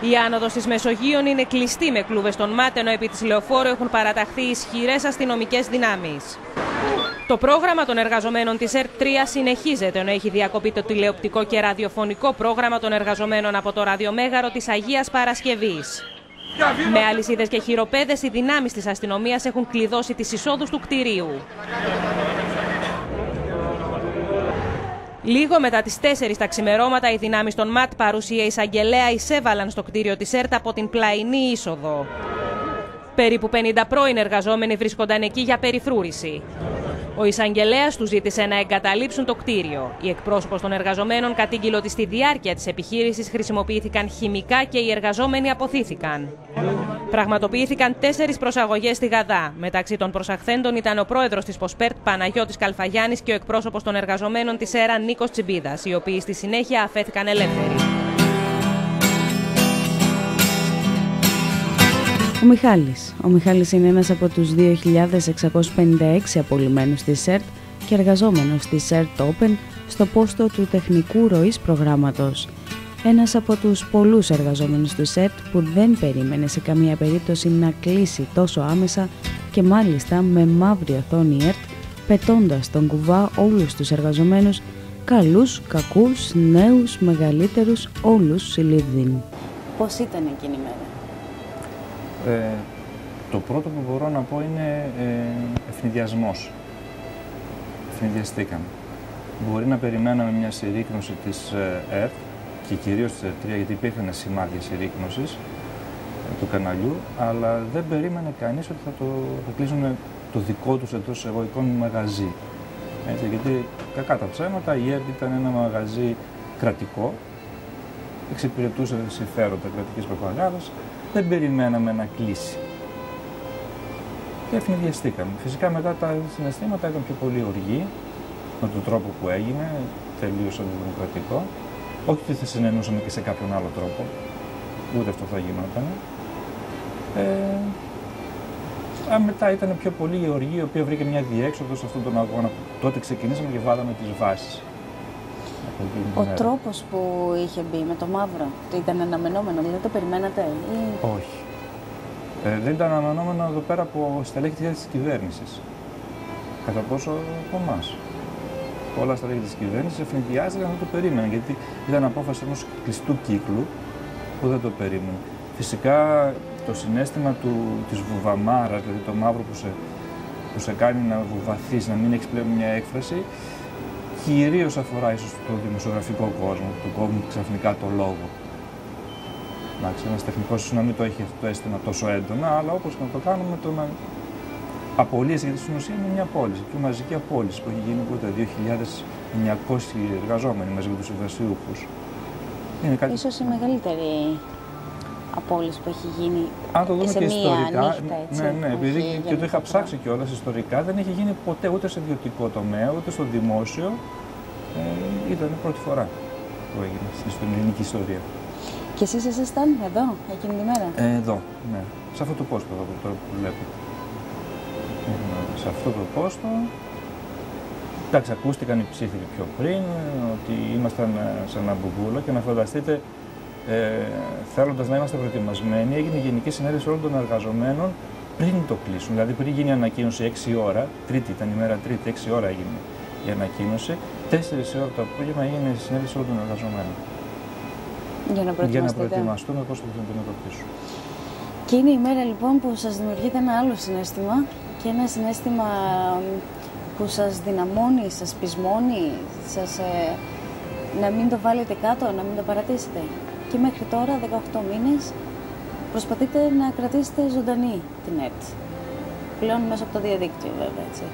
Η άνοδος της Μεσογείων είναι κλειστή με κλούβες των ΜΑΤ, ενώ επί της Λεωφόρου έχουν παραταχθεί ισχυρές αστυνομικές δυνάμεις. Το πρόγραμμα των εργαζομένων της ΕΡΤ 3 συνεχίζεται, ενώ έχει διακοπεί το τηλεοπτικό και ραδιοφωνικό πρόγραμμα των εργαζομένων από το ραδιομέγαρο της Αγίας Παρασκευής. Με αλυσίδες και χειροπέδες, οι δυνάμεις της αστυνομίας έχουν κλειδώσει τις εισόδους του κτηρίου. Λίγο μετά τις 4 τα ξημερώματα, οι δυνάμεις των ΜΑΤ παρουσία εισαγγελέα εισέβαλαν στο κτίριο της ΕΡΤ από την πλαϊνή είσοδο. Περίπου 50 πρώην εργαζόμενοι βρίσκονταν εκεί για περιφρούρηση. Ο εισαγγελέας τους ζήτησε να εγκαταλείψουν το κτίριο. Η εκπρόσωπος των εργαζομένων κατήγγειλε ότι στη διάρκεια της επιχείρησης χρησιμοποιήθηκαν χημικά και οι εργαζόμενοι αποθήθηκαν. Πραγματοποιήθηκαν 4 προσαγωγές στη Γαδά. Μεταξύ των προσαχθέντων ήταν ο πρόεδρος της Ποσπέρτ Παναγιώτης Καλφαγιάννης και ο εκπρόσωπος των εργαζομένων της ΕΡΑ Νίκος Τσιμπίδας, οι οποίοι στη συνέχεια αφέθηκαν ελεύθεροι. Ο Μιχάλης είναι ένας από τους 2.656 απολυμμένους της ΕΡΤ και εργαζόμενος της ΕΡΤ Open στο πόστο του τεχνικού ροής προγράμματος. Ένας από τους πολλούς εργαζόμενους του ΕΡΤ που δεν περίμενε σε καμία περίπτωση να κλείσει τόσο άμεσα και μάλιστα με μαύρη οθόνη ΕΡΤ, πετώντας τον κουβά όλους τους εργαζομένους, καλούς, κακούς, νέους, μεγαλύτερους, όλους συλλήβδιν. Πώς ήταν εκείνη η μέρα? Το πρώτο που μπορώ να πω είναι ευνηδιασμός. Ευνηδιαστήκαμε. Μπορεί να περιμέναμε μια συρρίκνωση της ΕΡΤ και κυρίως της ΕΡΤ3, γιατί υπήρχαν σημάδια συρρίκνωσης του καναλιού, αλλά δεν περίμενε κανείς ότι θα κλείσουν το δικό τους εντός εισαγωγικών μαγαζί. Έτσι, γιατί κακά τα ψέματα, η ΕΡΤ ήταν ένα μαγαζί κρατικό, εξυπηρετούσε συμφέροντα κρατικής προπαγάνδας, δεν περιμέναμε να κλείσει. Και ευνηδιαστήκαμε. Φυσικά μετά τα συναισθήματα ήταν πιο πολύ οργή, με τον τρόπο που έγινε, τελείως αντιδημοκρατικό. Όχι ότι θα συνεννούσαμε και σε κάποιον άλλο τρόπο, ούτε αυτό θα γινόταν. Μετά ήταν πιο πολύ η οργή, η οποία βρήκε μια διέξοδο σε αυτόν τον αγώνα. Τότε ξεκινήσαμε και βάλαμε τις βάσεις. Ο τρόπος που είχε μπει με το μαύρο, ήταν αναμενόμενο, δηλαδή το περιμένατε? Όχι. Δεν ήταν αναμενόμενο εδώ πέρα από στελέχη της κυβέρνησης. Κατά πόσο από εμάς. Όλα στελέχη της κυβέρνησης ευνηδιάστηκαν, δεν το περίμεναν, γιατί ήταν απόφαση ενός κλειστού κύκλου που δεν το περίμεναν. Φυσικά το συναίσθημα της βουβαμάρας, δηλαδή το μαύρο που σε κάνει να βουβαθείς, να μην έχεις πλέον μια έκφραση, κυρίως αφορά ίσως το δημοσιογραφικό κόσμο, του κόσμου ξαφνικά το λόγο. Εντάξει, ένας τεχνικός ίσως να μην το έχει αυτό το αίσθημα τόσο έντονα, αλλά όπως και να το κάνουμε, το να απολύσει, γιατί στην ουσία είναι μια απόλυση, πιο μαζική απόλυση που έχει γίνει τότε 2.900 εργαζόμενοι μαζί με τους συμβασιούχους. Ίσως η μεγαλύτερη απόλυση που έχει γίνει αν το δούμε σε και μία ιστορικά, νύχτα, έτσι, ναι, επειδή και το είχα ψάξει κιόλας ιστορικά, δεν έχει γίνει ποτέ ούτε σε ιδιωτικό τομέα, ούτε στο δημόσιο. Ήταν η πρώτη φορά που έγινε στην ελληνική ιστορία. Και εσείς ήσασταν εδώ, εκείνη τη μέρα? Εδώ, ναι. Σε αυτό το πόστο εδώ που βλέπετε. Σε αυτό το πόστο. Εντάξει, ακούστηκαν οι ψήφοι πιο πριν, ότι ήμασταν σε ένα μπουμπούλο και να φανταστείτε, θέλοντας να είμαστε προετοιμασμένοι, έγινε γενική συνέλευση όλων των εργαζομένων πριν το κλείσουν. Δηλαδή πριν γίνει η ανακοίνωση 6 ώρα, Τρίτη ήταν η μέρα Τρίτη, 6 ώρα έγινε η ανακοίνωση, 4 ώρα το απόγευμα έγινε η συνέλευση όλων των εργαζομένων. Για να προετοιμαστούμε πώς θα το αντιμετωπίσουμε. Και είναι η μέρα λοιπόν που σας δημιουργείται ένα άλλο συναίσθημα και ένα συναίσθημα που σας δυναμώνει, σας πεισμώνει, να μην το βάλετε κάτω, να μην το παρατήσετε. Και μέχρι τώρα, 18 μήνες, προσπαθείτε να κρατήσετε ζωντανή την ΕΡΤ. Πλέον μέσα από το διαδίκτυο βέβαια, έτσι.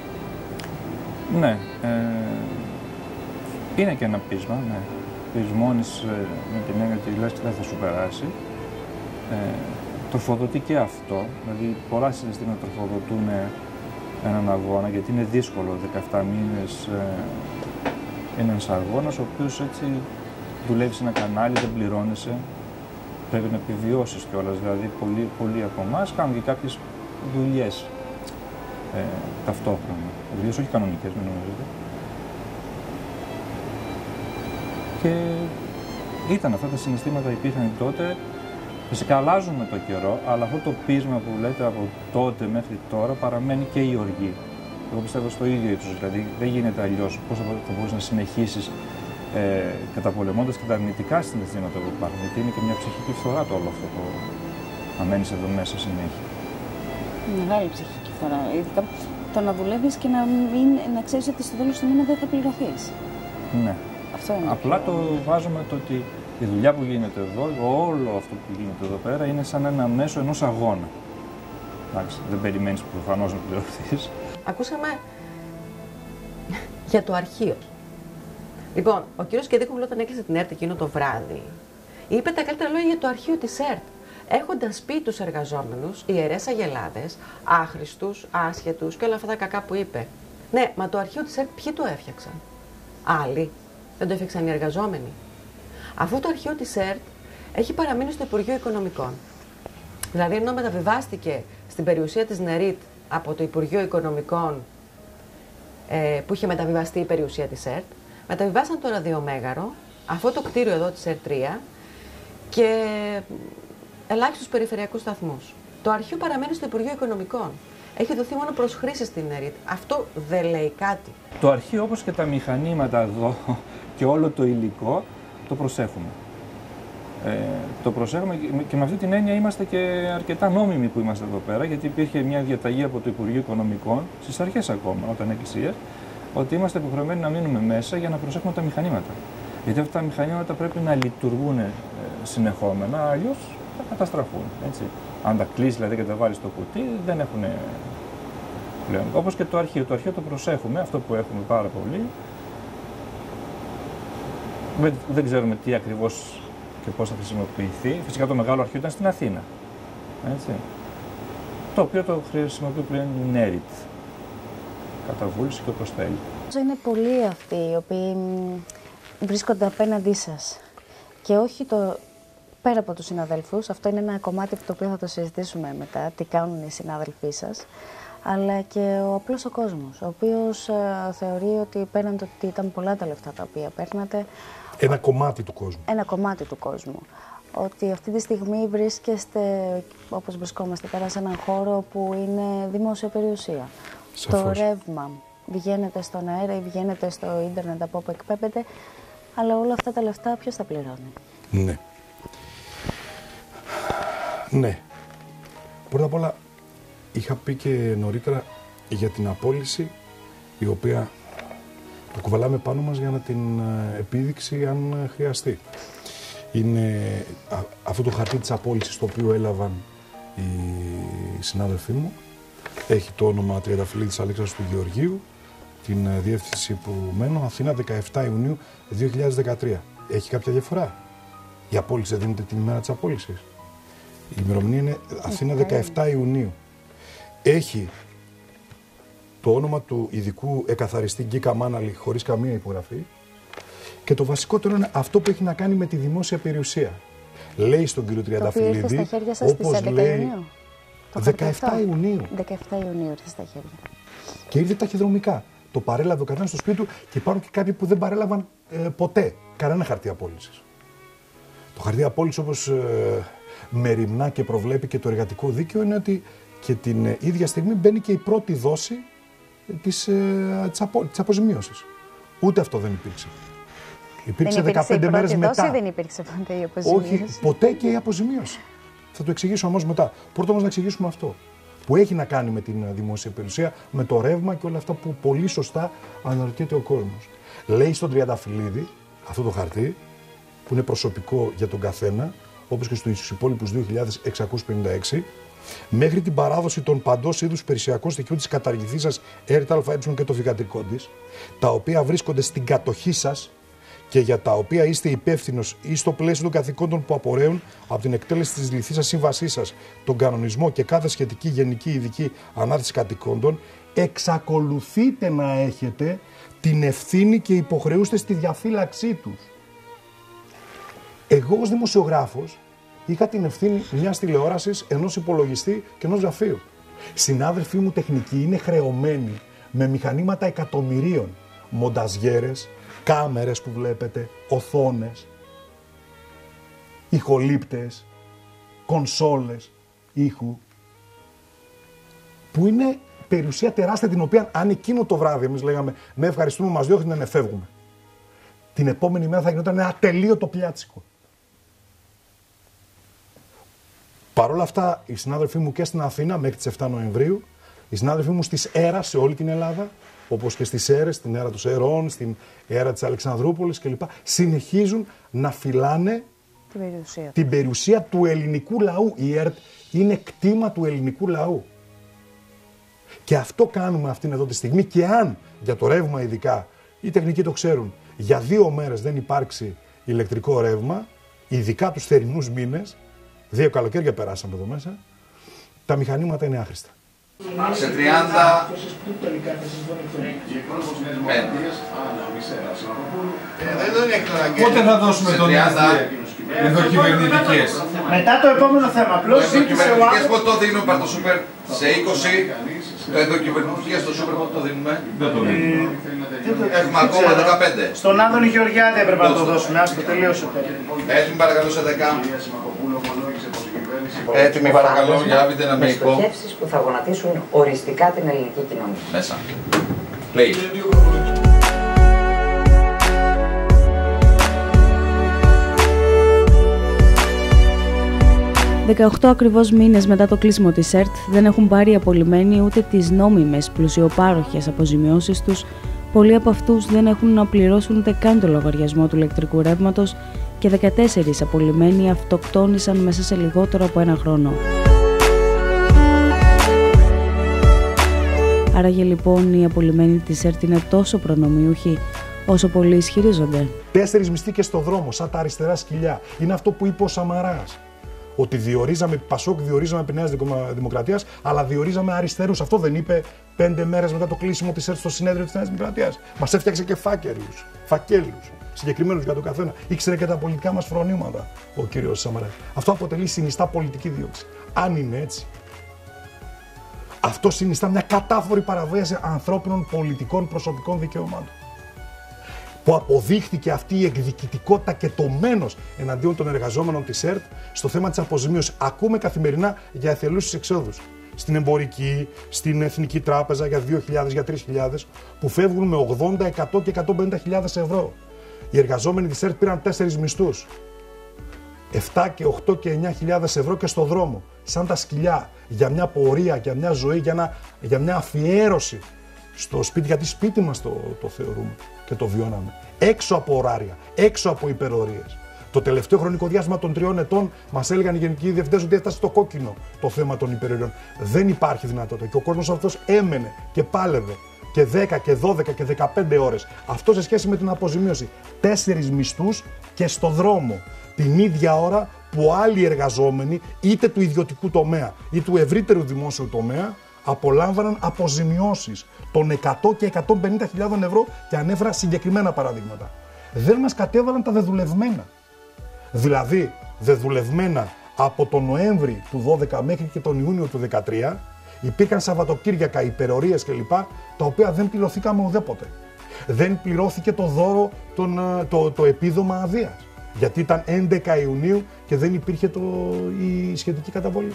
Ναι, είναι και ένα πείσμα, ναι. Πεισμώνεις με την έννοια ότι λες και δεν θα σου περάσει. Τροφοδοτεί και αυτό, δηλαδή πολλά συναισθήματα τροφοδοτούν έναν αγώνα, γιατί είναι δύσκολο 17 μήνες ένας αγώνας, ο οποίος έτσι δουλεύεις σε ένα κανάλι, δεν πληρώνεσαι, πρέπει να επιβιώσεις κιόλας, δηλαδή πολλοί από εμάς κάνουν και κάποιες δουλειές ταυτόχρονα, δουλειές όχι κανονικές, μην νομίζετε. Και ήταν αυτά τα συναισθήματα υπήρχαν τότε. Φυσικά αλλάζουν με το καιρό, αλλά αυτό το πείσμα που λέτε από τότε μέχρι τώρα παραμένει και η οργή. Εγώ πιστεύω στο ίδιο ύψος, δηλαδή δεν γίνεται αλλιώς. Πώς θα μπορείς να συνεχίσεις καταπολεμώντας και τα αρνητικά συναισθήματα που υπάρχουν, γιατί είναι και μια ψυχική φθορά το όλο αυτό να μένεις εδώ μέσα συνέχεια. Μεγάλη ψυχική φθορά. Το να δουλεύεις και να ξέρεις ότι στο τέλος του μήνα δεν θα πληρωθείς. Ναι. Απλά το βάζουμε το ότι η δουλειά που γίνεται εδώ, όλο αυτό που γίνεται εδώ πέρα, είναι σαν ένα μέσο ενός αγώνα. Εντάξει, δεν περιμένεις προφανώς να πληρωθείς. Ακούσαμε για το αρχείο. Λοιπόν, ο κύριος Κεδίκοβλου όταν έκλεισε την ΕΡΤ εκείνο το βράδυ, είπε τα καλύτερα λόγια για το αρχείο της ΕΡΤ. Έχοντας πει τους εργαζόμενους, ιερές αγελάδες, άχρηστους, άσχετους και όλα αυτά τα κακά που είπε. Ναι, μα το αρχείο της ΕΡΤ ποιοι το έφτιαξαν? Άλλοι. Δεν το έφτιαξαν οι εργαζόμενοι. Αυτό το αρχείο της ΕΡΤ έχει παραμείνει στο Υπουργείο Οικονομικών. Δηλαδή, ενώ μεταβιβάστηκε στην περιουσία της ΝΕΡΙΤ από το Υπουργείο Οικονομικών, που είχε μεταβιβαστεί η περιουσία της ΕΡΤ, Μεταβιβάσαν το ραδιομέγαρο, αυτό το κτίριο εδώ της ΕΡΤ3 και ελάχιστους περιφερειακούς σταθμούς. Το αρχείο παραμένει στο Υπουργείο Οικονομικών. Έχει δοθεί μόνο προς χρήση στην ΕΡΤ. Αυτό δεν λέει κάτι. Το αρχείο, όπως και τα μηχανήματα εδώ και όλο το υλικό, το προσέχουμε. Το προσέχουμε και με αυτή την έννοια είμαστε και αρκετά νόμιμοι που είμαστε εδώ πέρα, γιατί υπήρχε μια διαταγή από το Υπουργείο Οικονομικών, στις αρχές ακόμα, όταν έκλεισε η ΕΡΤ, ότι είμαστε υποχρεωμένοι να μείνουμε μέσα για να προσέχουμε τα μηχανήματα. Γιατί αυτά τα μηχανήματα πρέπει να λειτουργούν συνεχόμενα, αλλιώς θα καταστραφούν. Έτσι. Αν τα κλείσει δηλαδή και τα βάλει στο κουτί, δεν έχουν πλέον. Όπως και το αρχείο. Το αρχείο το προσέχουμε, αυτό που έχουμε πάρα πολύ. Δεν ξέρουμε τι ακριβώς και πώς θα χρησιμοποιηθεί. Φυσικά το μεγάλο αρχείο ήταν στην Αθήνα. Έτσι. Το οποίο το χρησιμοποιεί πλέον η ΕΡΤ. Κατά βούληση και όπως θέλει. Είναι πολλοί αυτοί οι οποίοι βρίσκονται απέναντί σας. Και όχι πέρα από τους συναδέλφους, αυτό είναι ένα κομμάτι το οποίο θα το συζητήσουμε μετά, τι κάνουν οι συνάδελφοί σας, αλλά και ο απλός ο κόσμος, ο οποίος θεωρεί ότι πέραν το ότι ήταν πολλά τα λεφτά τα οποία παίρνατε, ένα κομμάτι του κόσμου. Ένα κομμάτι του κόσμου. Ότι αυτή τη στιγμή βρίσκεστε, όπως βρισκόμαστε τώρα, σε έναν χώρο που είναι δημόσια περιουσία. Σαφώς. Το ρεύμα, βγαίνετε στον αέρα ή βγαίνετε στο ίντερνετ από όπου εκπέμπετε, αλλά όλα αυτά τα λεφτά ποιος τα πληρώνει? Ναι. Ναι. Πρώτα απ' όλα, είχα πει και νωρίτερα για την απόλυση, η οποία το κουβαλάμε πάνω μας για να την επίδειξει αν χρειαστεί. Είναι αυτό το χαρτί της απόλυσης το οποίο έλαβαν οι συνάδελφοί μου. Έχει το όνομα Τριανταφυλλίδης Αλέξανδρος του Γεωργίου, την διεύθυνση που μένω, Αθήνα, 17 Ιουνίου 2013. Έχει κάποια διαφορά? Η απόλυση δίνεται την ημέρα της απόλυσης. Η ημερομηνία είναι Αθήνα 17 Ιουνίου. Έχει το όνομα του ειδικού εκαθαριστή Γκίκα Μάναλη χωρίς καμία υπογραφή. Και το βασικότερο είναι αυτό που έχει να κάνει με τη δημόσια περιουσία. Λέει στον κύριο Τριανταφυλλίδη, το οποίο ήρθε στα χέρια σας στις 11 Ιουνίου. 17 Ιουνίου. 17 Ιουνίου ήρθε στα χέρια. Και ήρθε ταχυδρομικά. Το παρέλαβε ο καθένας στο σπίτι του και υπάρχουν και κάποιοι που δεν παρέλαβαν ποτέ κανένα χαρτί απόλυσης. Το χαρτί απόλυσης, όπως μεριμνά και προβλέπει και το εργατικό δίκαιο, είναι ότι και την ίδια στιγμή μπαίνει και η πρώτη δόση της αποζημίωσης. Ούτε αυτό δεν υπήρξε. Υπήρξε 15 μέρες μετά. Δόση, δεν υπήρξε ποτέ η αποζημίωση. Όχι, ποτέ και η αποζημίωση. Θα το εξηγήσω όμως μετά. Πρώτα όμως να εξηγήσουμε αυτό. Που έχει να κάνει με την δημόσια περιουσία, με το ρεύμα και όλα αυτά που πολύ σωστά αναρωτιέται ο κόσμος. Λέει στον Τριανταφυλλίδη αυτό το χαρτί, που είναι προσωπικό για τον καθένα, όπως και στους υπόλοιπους 2.656, μέχρι την παράδοση των παντός είδους περιουσιακών στοιχείων της καταργηθήσας ΕΡΤ ΑΕ και το θυγατρικό της, τα οποία βρίσκονται στην κατοχή σας και για τα οποία είστε υπεύθυνος ή στο πλαίσιο των καθηκόντων που απορρέουν από την εκτέλεση της ληφθήσας σύμβασής σας, τον κανονισμό και κάθε σχετική γενική ειδική ανάρτηση κατοικόντων, εξακολουθείτε να έχετε την ευθύνη και υποχρεούστε στη διαφύλαξή τους. Εγώ ως δημοσιογράφος είχα την ευθύνη μιας τηλεόρασης, ενός υπολογιστή και ενός γραφείου. Συνάδελφοί μου τεχνικοί είναι χρεωμένοι με μηχανήματα εκατομμυρίων, μονταζιέρες, κάμερες που βλέπετε, οθόνες, ηχολήπτες, κονσόλες ήχου, που είναι περιουσία τεράστια, την οποία αν εκείνο το βράδυ εμείς λέγαμε «Ναι, ευχαριστούμε, μας διώχνετε, ναι, φεύγουμε», την επόμενη μέρα θα γινόταν ένα ατελείωτο πιάτσικο. Παρ' όλα αυτά, οι συνάδελφοί μου και στην Αθήνα μέχρι τις 7 Νοεμβρίου, οι συνάδελφοί μου στις αίρα σε όλη την Ελλάδα, όπως και στις αίρες, στην αίρα των Σερών, στην αίρα της Αλεξανδρούπολης κλπ. Συνεχίζουν να φυλάνε την περιουσία του ελληνικού λαού. Η ΕΡΤ είναι κτήμα του ελληνικού λαού. Και αυτό κάνουμε αυτήν εδώ τη στιγμή. Και αν για το ρεύμα ειδικά, οι τεχνικοί το ξέρουν, για 2 μέρες δεν υπάρξει ηλεκτρικό ρεύμα, ειδικά τους θερινούς μήνες, 2 καλοκαίρια περάσαμε εδώ μέσα, τα μηχανήματα είναι άχρηστα. Σε 30... Πότε θα δώσουμε τον ενδοκυβερνητικές? Μετά το επόμενο θέμα. Ενδοκυβερνητικές πότε το δίνουμε, Παρτοσούπερ? Σε 20, Το κυβερνητικό στο Σούπερ πότε το δίνουμε? Δεν το δίνουμε. Έχουμε ακόμα 15. Στον Άδωνη Γεωργιάδη έπρεπε να το δώσουμε. Άστο, τελείωσε τώρα. Έτοιμοι παρακαλώ σε 10. Έτοιμοι παρακαλώ για άβητε ένα μυϊκό. Σκέψεις που θα γονατίσουν οριστικά την ελληνική κοινωνία. Μέσα. Λέει. 18 ακριβώς μήνες μετά το κλείσιμο της ΕΡΤ δεν έχουν πάρει οι απολυμμένοι ούτε τις νόμιμες πλουσιοπάροχες αποζημιώσεις τους, πολλοί από αυτούς δεν έχουν να πληρώσουν ούτε καν το λογαριασμό του ηλεκτρικού ρεύματος και 14 απολυμμένοι αυτοκτόνησαν μέσα σε λιγότερο από ένα χρόνο. Άραγε λοιπόν οι απολυμμένοι της ΕΡΤ είναι τόσο προνομιούχοι όσο πολλοί ισχυρίζονται. 4 μισθοί και στο δρόμο, σαν τα αριστερά σκυλιά. Είναι αυτό που είπε ο Σαμαράς. Ότι διορίζαμε Πασόκ, διορίζαμε επί Νέας Δημοκρατίας, αλλά διορίζαμε αριστερούς. Αυτό δεν είπε 5 μέρες μετά το κλείσιμο της ΕΡΤ στο συνέδριο της Νέας Δημοκρατίας? Μας έφτιαξε και φακέλους συγκεκριμένους για τον καθένα. Ήξερε και τα πολιτικά μας φρονήματα ο κύριος Σαμαράς. Αυτό αποτελεί συνιστά πολιτική δίωξη. Αν είναι έτσι, αυτό συνιστά μια κατάφορη παραβίαση ανθρώπινων πολιτικών προσωπικών δικαιωμάτων. Που αποδείχθηκε αυτή η εκδικητικότητα και το μένος εναντίον των εργαζόμενων της ΕΡΤ στο θέμα της αποζημίωσης. Ακούμε καθημερινά για εθελούσιες εξόδους. Στην εμπορική, στην Εθνική Τράπεζα για 2.000, για 3.000, που φεύγουν με 80, 100 και 150.000 ευρώ. Οι εργαζόμενοι της ΕΡΤ πήραν 4 μισθούς. 7 και 8 και 9.000 ευρώ και στο δρόμο. Σαν τα σκυλιά, για μια πορεία, για μια ζωή, για μια αφιέρωση στο σπίτι, γιατί σπίτι μας το θεωρούμε και το βιώναμε. Έξω από ωράρια, έξω από υπερορίες. Το τελευταίο χρονικό διάστημα των 3 ετών μας έλεγαν οι γενικοί διευθυντές ότι έφτασε στο κόκκινο το θέμα των υπερορίες. Δεν υπάρχει δυνατότητα και ο κόσμος αυτός έμενε και πάλευε και 10 και 12 και 15 ώρες. Αυτό σε σχέση με την αποζημίωση. 4 μισθούς και στο δρόμο. Την ίδια ώρα που άλλοι εργαζόμενοι, είτε του ιδιωτικού τομέα ή του ευρύτερου δημόσιου τομέα, απολάμβαναν αποζημιώσεις των 100 και 150.000 ευρώ και ανέφερα συγκεκριμένα παραδείγματα. Δεν μας κατέβαλαν τα δεδουλευμένα. Δηλαδή, δεδουλευμένα από τον Νοέμβρη του 12 μέχρι και τον Ιούνιο του 13 υπήρχαν Σαββατοκύριακα, υπερορίες κλπ. Τα οποία δεν πληρωθήκαμε ουδέποτε. Δεν πληρώθηκε το δώρο, το επίδομα αδείας. Γιατί ήταν 11 Ιουνίου και δεν υπήρχε η σχετική καταβολή.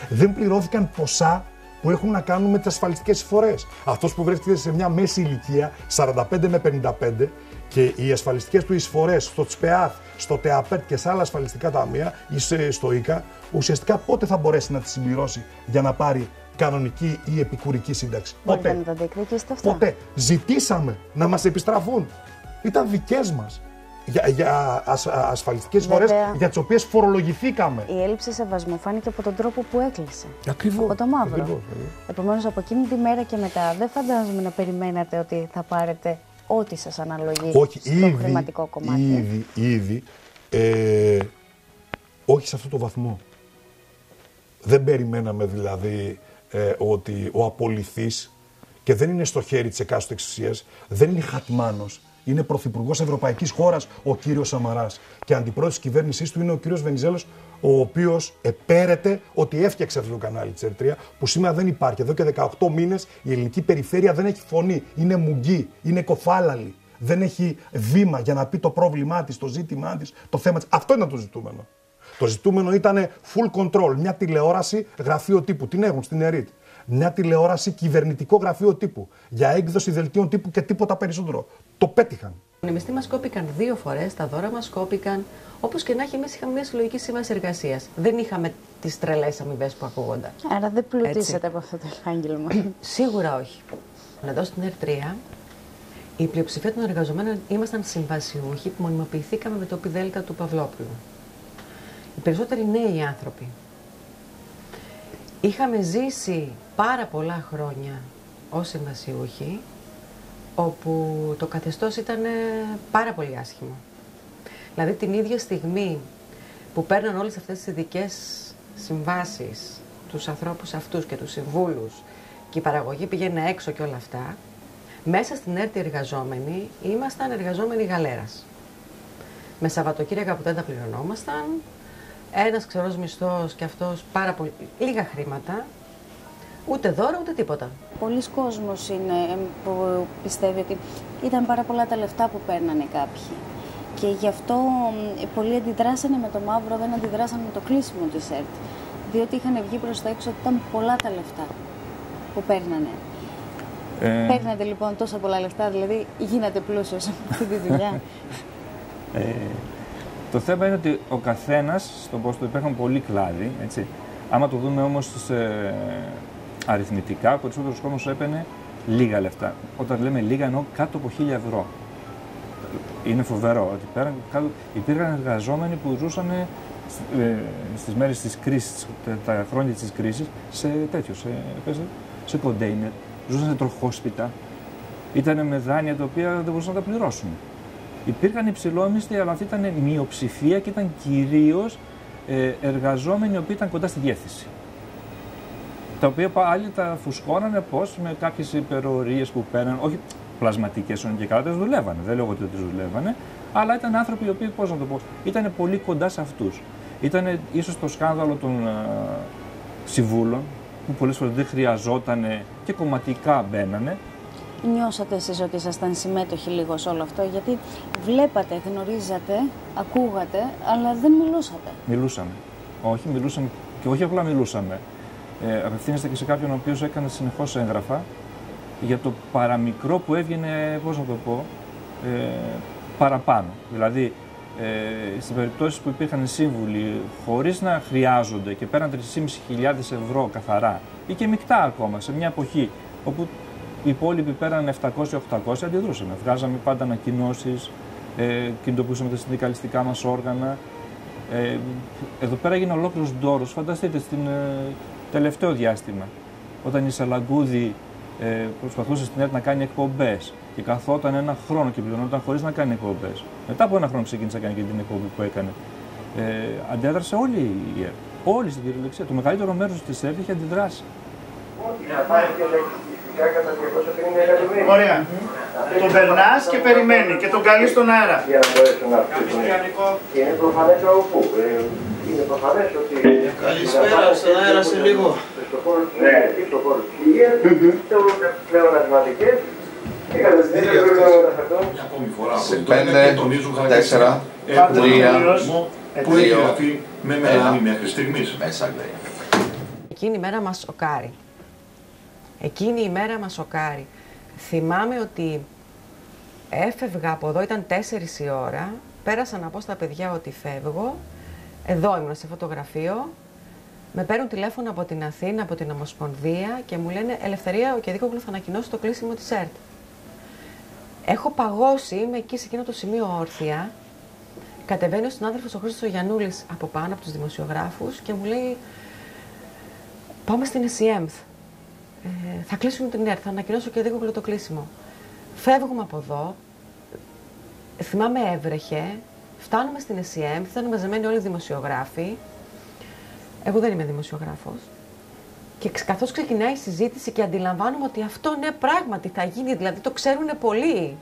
Δεν πληρώθηκαν ποσά που έχουν να κάνουν με τις ασφαλιστικές εισφορές. Αυτός που βρίσκεται σε μια μέση ηλικία, 45 με 55, και οι ασφαλιστικές του εισφορές στο ΤΣΠΕΑΘ, στο ΤΕΑΠΕΤ και σε άλλα ασφαλιστικά ταμεία ή στο ΙΚΑ, ουσιαστικά πότε θα μπορέσει να τις συμπληρώσει για να πάρει κανονική ή επικουρική σύνταξη? Μπορείτε να τα διεκδικήσετε αυτά? Ποτέ. Ζητήσαμε να μας επιστραφούν. Ήταν δικές μας. Για ασφαλιστικές εισφορές για τις οποίες φορολογηθήκαμε. Η έλλειψη σεβασμού φάνηκε από τον τρόπο που έκλεισε. Ακριβώς. Από το μαύρο. Επομένως, από εκείνη τη μέρα και μετά, δεν φαντάζομαι να περιμένατε ότι θα πάρετε ό,τι σας αναλογεί. Όχι, στο χρηματικό κομμάτι. Ήδη, όχι σε αυτό το βαθμό. Δεν περιμέναμε δηλαδή ότι ο απολυθής, και δεν είναι στο χέρι της εκάστοτε εξουσίας, δεν είναι χατμάνος. Είναι πρωθυπουργός ευρωπαϊκής χώρας ο κύριος Σαμαράς και αντιπρόεδρος της κυβέρνησής του είναι ο κύριος Βενιζέλος, ο οποίος επέρεται ότι έφτιαξε αυτό το κανάλι της ΕΡΤ3 που σήμερα δεν υπάρχει. Εδώ και 18 μήνες η ελληνική περιφέρεια δεν έχει φωνή, είναι μουγγί, είναι κοφάλαλη, δεν έχει βήμα για να πει το πρόβλημά της, το ζήτημά της, το θέμα της. Αυτό ήταν το ζητούμενο. Το ζητούμενο ήταν full control, μια τηλεόραση γραφείο τύπου, την έχουν στην ΕΡΤ. Μια τηλεόραση κυβερνητικό γραφείο τύπου για έκδοση δελτίων τύπου και τίποτα περισσότερο. Το πέτυχαν. Οι μισθοί μας κόπηκαν 2 φορές, τα δώρα μας κόπηκαν. Όπως και να έχει, εμείς είχαμε μια συλλογική σύμβαση εργασίας. Δεν είχαμε τις τρελές αμοιβές που ακούγονταν. Άρα δεν πλουτίσατε από αυτό το επάγγελμα. Σίγουρα όχι. Εδώ στην ΕΡΤ3, η πλειοψηφία των εργαζομένων ήμασταν συμβασιούχοι που μονιμοποιηθήκαμε με το πιδέλτα του Παυλόπουλου. Οι περισσότεροι νέοι άνθρωποι. Είχαμε ζήσει πάρα πολλά χρόνια ως συμβασιούχοι, όπου το καθεστώς ήταν πάρα πολύ άσχημο. Δηλαδή την ίδια στιγμή που παίρναν όλες αυτές τις ειδικές συμβάσεις, τους ανθρώπους αυτούς και τους συμβούλους και η παραγωγή πήγαινε έξω και όλα αυτά, μέσα στην ΕΡΤ οι εργαζόμενοι ήμασταν εργαζόμενοι γαλέρας. Με Σαββατοκύριακα που δεν τα πληρωνόμασταν, ένας ξερός μισθός και αυτός πάρα πολύ λίγα χρήματα, ούτε δώρο ούτε τίποτα. πολλοί κόσμος είναι που πιστεύει ότι ήταν πάρα πολλά τα λεφτά που παίρνανε κάποιοι. Και γι' αυτό πολλοί αντιδράσανε με το μαύρο, δεν αντιδράσανε με το κλείσιμο της ΕΡΤ. Διότι είχαν βγει προς τα έξω ότι ήταν πολλά τα λεφτά που παίρνανε. Παίρνατε λοιπόν τόσα πολλά λεφτά, δηλαδή γίνατε πλούσιος από αυτή τη δουλειά. Το θέμα είναι ότι ο καθένας, στον πόστο υπήρχαν πολλοί κλάδοι, έτσι. Άμα το δούμε όμως αριθμητικά, ο περισσότερος κόσμος έπαιρνε λίγα λεφτά. Όταν λέμε λίγα εννοώ κάτω από 1.000 ευρώ. Είναι φοβερό ότι υπήρχαν εργαζόμενοι που ζούσαν στις μέρες της κρίσης, τα χρόνια της κρίσης, σε κοντέινερ, ζούσαν σε τροχόσπιτα, ήταν με δάνεια τα οποία δεν μπορούσαν να τα πληρώσουν. Υπήρχαν υψηλόμισθοι, αλλά αυτή ήταν μειοψηφία και ήταν κυρίως εργαζόμενοι οι οποίοι ήταν κοντά στη διεύθυνση. Τα οποία άλλοι τα φουσκώνανε πώς, με κάποιες υπερορίες που παίρναν, όχι πλασματικές και καλά, δεν δουλεύανε, δεν λέω ότι δεν δουλεύανε, αλλά ήταν άνθρωποι οι οποίοι, πώς να το πω, ήταν πολύ κοντά σε αυτούς. Ήταν ίσως το σκάνδαλο των συμβούλων, που πολλές φορές δεν χρειαζόταν και κομματικά μπαίνανε. Νιώσατε εσείς ότι ήσασταν συμμέτοχοι λίγο σε όλο αυτό, γιατί βλέπατε, γνωρίζατε, ακούγατε, αλλά δεν μιλούσατε. Μιλούσαμε. Όχι, μιλούσαμε και όχι απλά μιλούσαμε. Απευθύνεστε και σε κάποιον ο οποίος έκανε συνεχώς έγγραφα για το παραμικρό που έβγαινε, πώς να το πω, παραπάνω. Δηλαδή, στις περιπτώσεις που υπήρχαν σύμβουλοι χωρίς να χρειάζονται και πέραν 3.500 ευρώ καθαρά ή και μεικτά ακόμα σε μια εποχή όπου οι υπόλοιποι πέραν 700-800, αντιδρούσαμε. Βγάζαμε πάντα ανακοινώσεις, κινητοποιούσαμε τα συνδικαλιστικά μας όργανα. Εδώ πέρα έγινε ολόκληρος ντόρος. Φανταστείτε, στην τελευταίο διάστημα, όταν η Σαλαγκούδη προσπαθούσε στην ΕΡΤ να κάνει εκπομπές και καθόταν ένα χρόνο και πληρωνόταν χωρίς να κάνει εκπομπές. Μετά από ένα χρόνο ξεκίνησε να κάνει και την εκπομπή που έκανε. Αντέδρασε όλη η ΕΡΤ. Όλη στην κυριολεξία. Το μεγαλύτερο μέρος της ΕΡΤ είχε αντιδράσει. Ωραία. Τον περνάς και περιμένει και τον καλείς στον αέρα. Είναι προφανές από πού. Είναι προφανές ότι... Καλησπέρα, στον αέρα σε λίγο. Ναι, στο χώρο της υγείας, θεωρούνται πλέον ασματικές. Σε 5, 4, 3, που έχει γραφεί με μελάνη μέχρι στιγμής. Εκείνη η μέρα μας σοκάρει. Εκείνη η μέρα μας σοκάρει. Θυμάμαι ότι έφευγα από εδώ, ήταν 4 η ώρα, πέρασα να πω στα παιδιά ότι φεύγω, εδώ ήμουν σε φωτογραφείο, με παίρνουν τηλέφωνο από την Αθήνα, από την Ομοσπονδία και μου λένε «Ελευθερία, ο Κεδίκογλου θα ανακοινώσει το κλείσιμο της ΕΡΤ». Έχω παγώσει, είμαι εκεί σε εκείνο το σημείο όρθια, κατεβαίνει ο συνάδελφος ο Χρήστος ο Γιαννούλης από πάνω από τους δημοσιογράφους και μου λέει «Πάμε στην ΕΣΥΕΜΘ, θα κλείσουμε την ΕΡΤ, θα ανακοινώσω και Κεδίκογλου το κλείσιμο». Φεύγουμε από εδώ, θυμάμαι έβρεχε, φτάνουμε στην ΕΣΥΕΜΘ, ήταν μαζεμένοι όλοι οι δημοσιογράφοι. Εγώ δεν είμαι δημοσιογράφος. Και καθώς ξεκινάει η συζήτηση και αντιλαμβάνομαι ότι αυτό ναι, πράγματι θα γίνει, δηλαδή το ξέρουν πολλοί.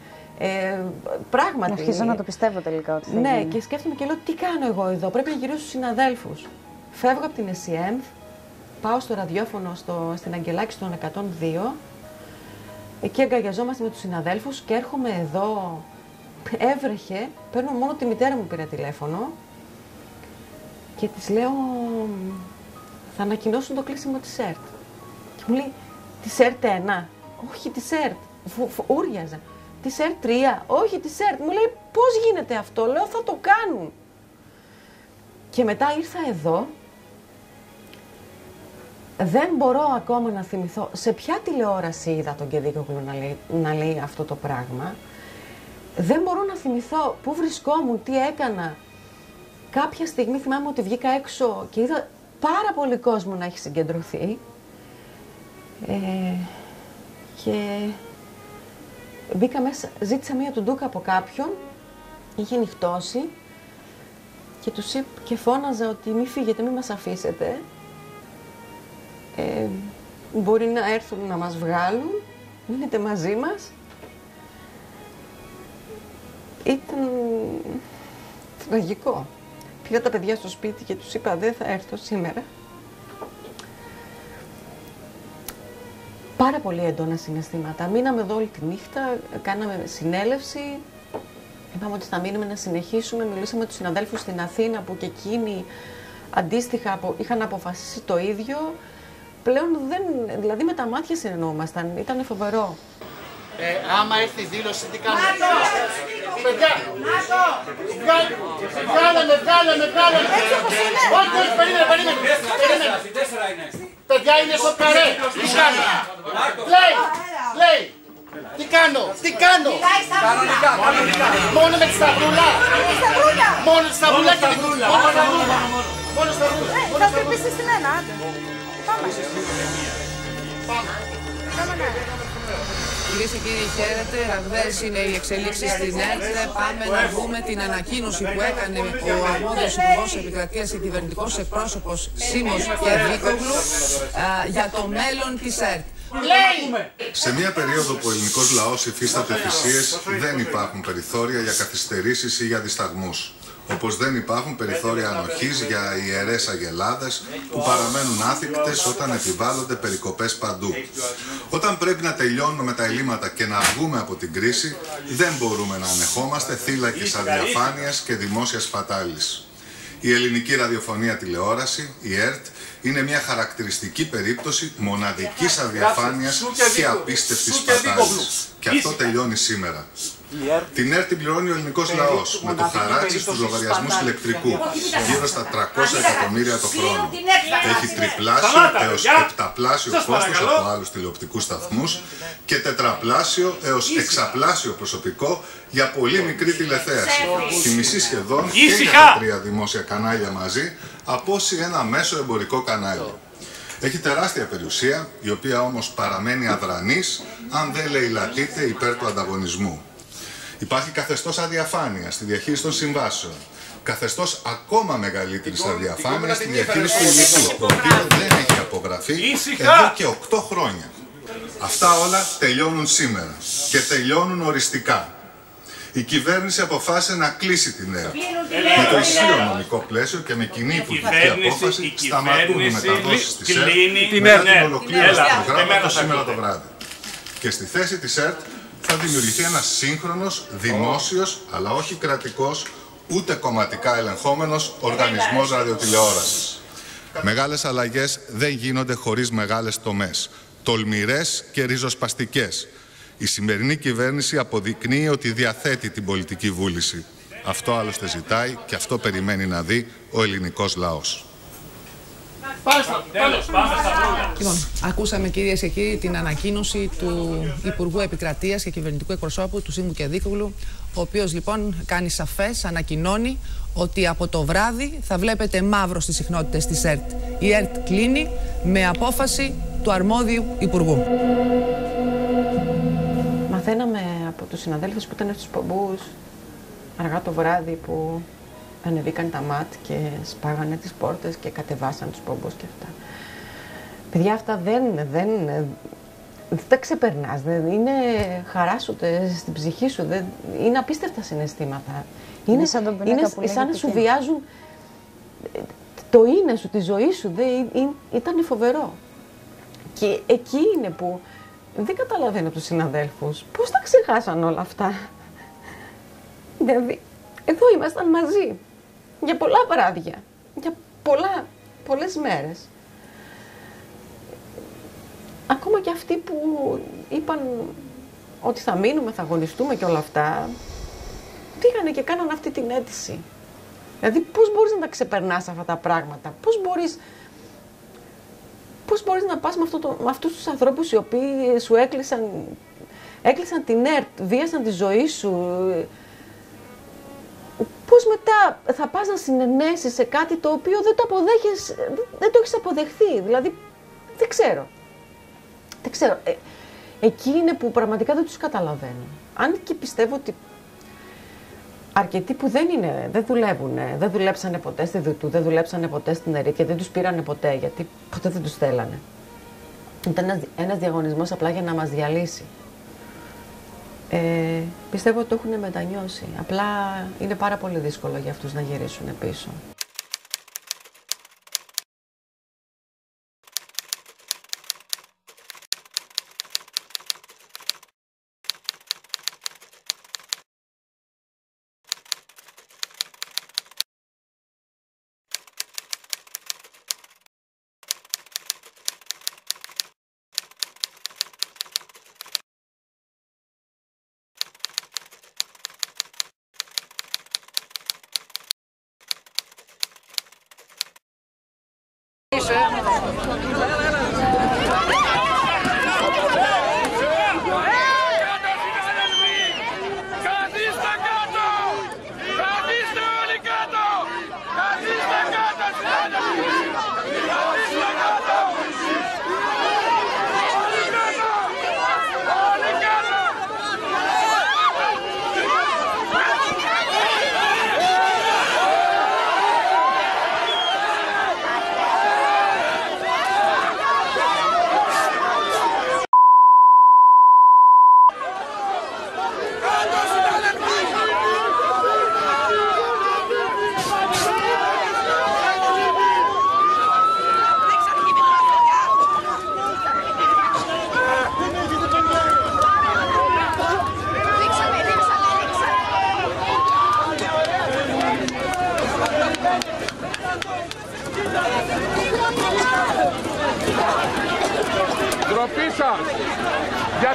Πράγματι. Αρχίζω να το πιστεύω τελικά ότι θα ναι, γίνει. και σκέφτομαι και λέω τι κάνω εγώ εδώ, πρέπει να γυρίσω στους συναδέλφους. Φεύγω από την ΕΣΥΕΜΘ, πάω στο ραδιόφωνο στην Αγγελάκη στον 102. Εκεί αγκαλιαζόμαστε με τους συναδέλφους και έρχομαι εδώ, έβρεχε, παίρνω μόνο τη μητέρα μου πήρε τηλέφωνο και της λέω θα ανακοινώσουν το κλείσιμο της ΕΡΤ. Και μου λέει, της ΕΡΤ 1, όχι της ΕΡΤ, ούριαζα. Της ΕΡΤ 3, όχι της ΕΡΤ. Μου λέει, πώς γίνεται αυτό, λέω θα το κάνουν. Και μετά ήρθα εδώ, δεν μπορώ ακόμα να θυμηθώ σε ποια τηλεόραση είδα τον Κεδίκογλου να λέει αυτό το πράγμα. Δεν μπορώ να θυμηθώ πού βρισκόμουν, τι έκανα. Κάποια στιγμή θυμάμαι ότι βγήκα έξω και είδα πάρα πολύ κόσμο να έχει συγκεντρωθεί. Και μπήκα μέσα, ζήτησα μία τουντούκα από κάποιον, είχε νυχτώσει και τους είπα και φώναζα ότι μη φύγετε, μη μας αφήσετε. Μπορεί να έρθουν να μας βγάλουν, μείνετε μαζί μας. Ήταν τραγικό. Πήγα τα παιδιά στο σπίτι και τους είπα δεν θα έρθω σήμερα. Πάρα πολύ έντονα συναισθήματα. Μείναμε εδώ όλη τη νύχτα, κάναμε συνέλευση. Είπαμε ότι θα μείνουμε να συνεχίσουμε. Μιλήσαμε με τους συναδέλφους στην Αθήνα που και εκείνοι αντίστοιχα είχαν αποφασίσει το ίδιο. Πλέον δηλαδή με τα μάτια συνεννοούμασταν. Ήταν φοβερό. Άμα έρθει η δήλωση, τι κάνουμε? Παιδιά! Βγάλε! Όχι, περίμενε. Παιδιά, είναι στο καρέ. Τι κάνω? Λέει! Τι κάνω? Μόνο με τη σταυρούλα. Μόνο τη σταυρούλα και την κρούλα. Μόνο σταυρούλα. Θα σκρυπήσεις στην ένα, άντε. Πάμε. Κυρίες και κύριοι, χαίρετε. Ραγδαίες είναι οι εξελίξεις στην ΕΡΤ. Πάμε να δούμε την ανακοίνωση που έκανε ο αρμόδιος Υπουργός Επικρατείας και κυβερνητικός εκπρόσωπος Σίμος Κεδίκογλου για το μέλλον της ΕΡΤ. Σε μια περίοδο που ο ελληνικός λαός υφίσταται θυσίες, δεν υπάρχουν περιθώρια για καθυστερήσεις ή για δισταγμούς. Όπως δεν υπάρχουν περιθώρια ανοχής για ιερές αγελάδες που παραμένουν άθικτες όταν επιβάλλονται περικοπές παντού. Όταν πρέπει να τελειώνουμε με τα ελλείμματα και να βγούμε από την κρίση, δεν μπορούμε να ανεχόμαστε θύλακες αδιαφάνειας και δημόσιας σπατάλης. Η ελληνική ραδιοφωνία τηλεόραση, η ΕΡΤ, είναι μια χαρακτηριστική περίπτωση μοναδικής αδιαφάνειας και απίστευτης σπατάλης. Και αυτό τελειώνει σήμερα. Την ΕΡΤ την πληρώνει ο ελληνικός λαός με το χαράτσι στους λογαριασμούς ηλεκτρικού, γύρω στα 300 εκατομμύρια το χρόνο. Έχει τριπλάσιο έως επταπλάσιο κόστος από άλλους τηλεοπτικούς σταθμούς και τετραπλάσιο έως εξαπλάσιο προσωπικό για πολύ μικρή τηλεθέαση. Τη μισή σχεδόν και για τα 3 δημόσια κανάλια μαζί από όση ένα μέσο εμπορικό κανάλι. Έχει τεράστια περιουσία, η οποία όμως παραμένει αδρανής αν δεν λαιλατείται υπέρ του ανταγωνισμού. Υπάρχει καθεστώς αδιαφάνειας στη διαχείριση των συμβάσεων. Καθεστώς ακόμα μεγαλύτερης αδιαφάνειας στη διαχείριση του υλικού, το οποίο δεν έχει απογραφεί εδώ και 8 χρόνια. Αυτά όλα τελειώνουν σήμερα και τελειώνουν οριστικά. Η κυβέρνηση αποφάσισε να κλείσει την ΕΡΤ. Με το ισχύον νομικό πλαίσιο και με κοινή υπουργική απόφαση σταματούν οι μεταδόσεις της ΕΡΤ μετά την ολοκλήρωση του προγράμματος σήμερα το βράδυ. Και στη θέση της ΕΡΤ θα δημιουργηθεί ένας σύγχρονος, δημόσιος, αλλά όχι κρατικός, ούτε κομματικά ελεγχόμενος οργανισμός ραδιοτηλεόρασης. Μεγάλες αλλαγές δεν γίνονται χωρίς μεγάλες τομές, τολμηρές και ριζοσπαστικές. Η σημερινή κυβέρνηση αποδεικνύει ότι διαθέτει την πολιτική βούληση. Αυτό άλλωστε ζητάει και αυτό περιμένει να δει ο ελληνικός λαός. Λοιπόν, ακούσαμε κυρίες και κύριοι την ανακοίνωση του Υπουργού Επικρατείας και κυβερνητικού εκπροσώπου του Σίμου Κεδίκογλου, ο οποίος λοιπόν κάνει σαφές, ανακοινώνει ότι από το βράδυ θα βλέπετε μαύρο στις συχνότητες της ΕΡΤ. Η ΕΡΤ κλείνει με απόφαση του αρμόδιου Υπουργού. Μαθαίναμε από τους συναδέλφους που ήταν στους πομπούς αργά το βράδυ που ανεβήκαν τα ΜΑΤ και σπάγανε τις πόρτες και κατεβάσαν τους πομπούς και αυτά. Παιδιά, αυτά δεν τα ξεπερνάς, είναι χαρά σου στην ψυχή σου, είναι απίστευτα συναισθήματα. Είναι σαν να σου βιάζουν το είναι σου, τη ζωή σου, ήταν φοβερό. Και εκεί είναι που δεν καταλαβαίνω τους συναδέλφους, πώς τα ξεχάσαν όλα αυτά. Δηλαδή, εδώ ήμασταν μαζί, για πολλά βράδια, για πολλές μέρες. Ακόμα και αυτοί που είπαν ότι θα μείνουμε, θα αγωνιστούμε και όλα αυτά, πήγανε και κάνανε αυτή την αίτηση. Δηλαδή, πώς μπορείς να τα ξεπερνάς αυτά τα πράγματα, πώς μπορείς να πας με αυτούς τους ανθρώπους οι οποίοι σου έκλεισαν την ΕΡΤ, βίασαν τη ζωή σου. Πώς μετά θα πας να συνενέσεις σε κάτι το οποίο δεν το έχεις αποδεχθεί. Δηλαδή, δεν ξέρω. Εκεί είναι που πραγματικά δεν τους καταλαβαίνω. Αν και πιστεύω ότι αρκετοί που δεν δουλέψανε ποτέ στη ΔΟΥΤΟΥ, δεν δουλέψανε ποτέ στην ΕΡΤ και δεν τους πήρανε ποτέ, γιατί ποτέ δεν τους θέλανε. Ήταν ένας διαγωνισμός απλά για να μας διαλύσει. Πιστεύω ότι το έχουν μετανιώσει. Απλά είναι πάρα πολύ δύσκολο για αυτούς να γυρίσουν πίσω.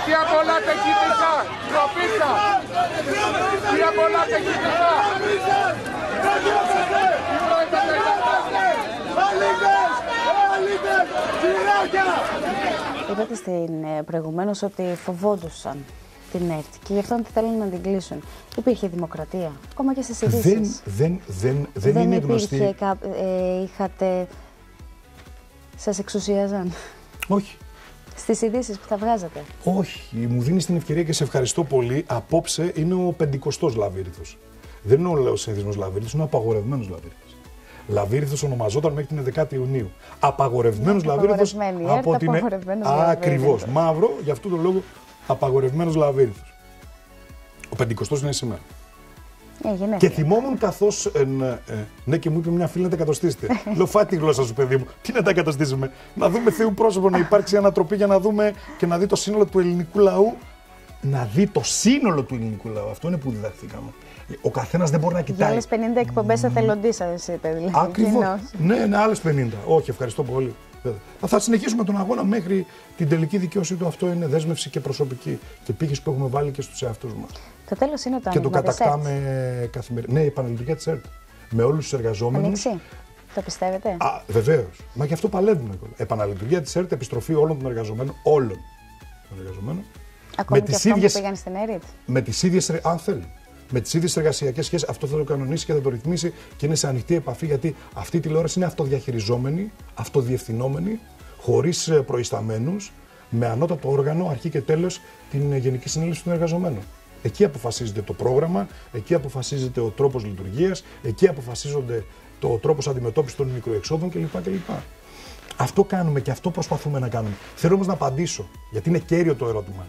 Τι απολάτε κοίτησα, τροπίτσα. Τι απολάτε κοίτησα. Είπατε προηγουμένως ότι φοβόντουσαν την ΕΡΤ και γι' αυτό αν θέλουν να την κλείσουν. Υπήρχε δημοκρατία, ακόμα και στις ειδήσεις. Δεν είναι γνωστή. Σας εξουσίαζαν. Όχι. Στις ειδήσεις που θα βγάζατε. Όχι. Μου δίνεις την ευκαιρία και σε ευχαριστώ πολύ. Απόψε είναι ο 50ος Λαβύρινθος. Δεν είναι ο συνηθισμένος Λαβύρινθος, είναι ο απαγορευμένος Λαβύρινθος. Λαβύρινθος ονομαζόταν μέχρι την 11η Ιουνίου. Απαγορευμένος Λαβύρινθος από την. Ακριβώς. Μαύρο, γι' αυτό τον λόγο απαγορευμένος Λαβύρινθος. Ο 50ος είναι σήμερα. Και θυμόμουν καθώς. Ναι, και μου είπε μια φίλη να τα εκατοστήσετε. Λέω, φάτε τη γλώσσα σου, παιδί μου. Τι να τα εκατοστήσουμε. Να δούμε Θεού πρόσωπο, να υπάρξει ανατροπή για να δούμε και να δει το σύνολο του ελληνικού λαού. Να δει το σύνολο του ελληνικού λαού. Αυτό είναι που διδαχθήκαμε. Ο καθένας δεν μπορεί να κοιτάει. Για άλλες 50 εκπομπές εθελοντής σας είπε, δηλαδή. Ακριβώς. Ναι, άλλες 50. Όχι, ευχαριστώ πολύ. Θα συνεχίσουμε τον αγώνα μέχρι την τελική δικαίωσή του. Αυτό είναι δέσμευση και προσωπική. Και πύχης που έχουμε βάλει και στους εαυτούς μας. Το τέλος είναι το άνοιγμα. Και το κατακτάμε καθημερινά. Ναι, η επαναλειτουργία της ΕΡΤ. Με όλους τους εργαζόμενους. Ανοίξει. Το πιστεύετε? Βεβαίως. Μα γι' αυτό παλεύουμε. Επαναλειτουργία της ΕΡΤ, επιστροφή όλων των εργαζομένων. Όλων των εργαζομένων. Ακόμη και αυτών που πήγαν στην ΕΡΤ. Με τις ίδιες, αν θέλει. Με τις ίδιες εργασιακές σχέσεις, αυτό θα το κανονίσει και θα το ρυθμίσει και είναι σε ανοιχτή επαφή, γιατί αυτή η τηλεόραση είναι αυτοδιαχειριζόμενη, αυτοδιευθυνόμενη, χωρίς προϊσταμένους, με ανώτατο όργανο, αρχή και τέλος, την Γενική Συνέλευση των Εργαζομένων. Εκεί αποφασίζεται το πρόγραμμα, εκεί αποφασίζεται ο τρόπος λειτουργίας, εκεί αποφασίζονται το τρόπος αντιμετώπισης των μικροεξόδων κλπ. Αυτό κάνουμε και αυτό προσπαθούμε να κάνουμε. Θέλω όμως να απαντήσω, γιατί είναι κέριο το ερώτημα.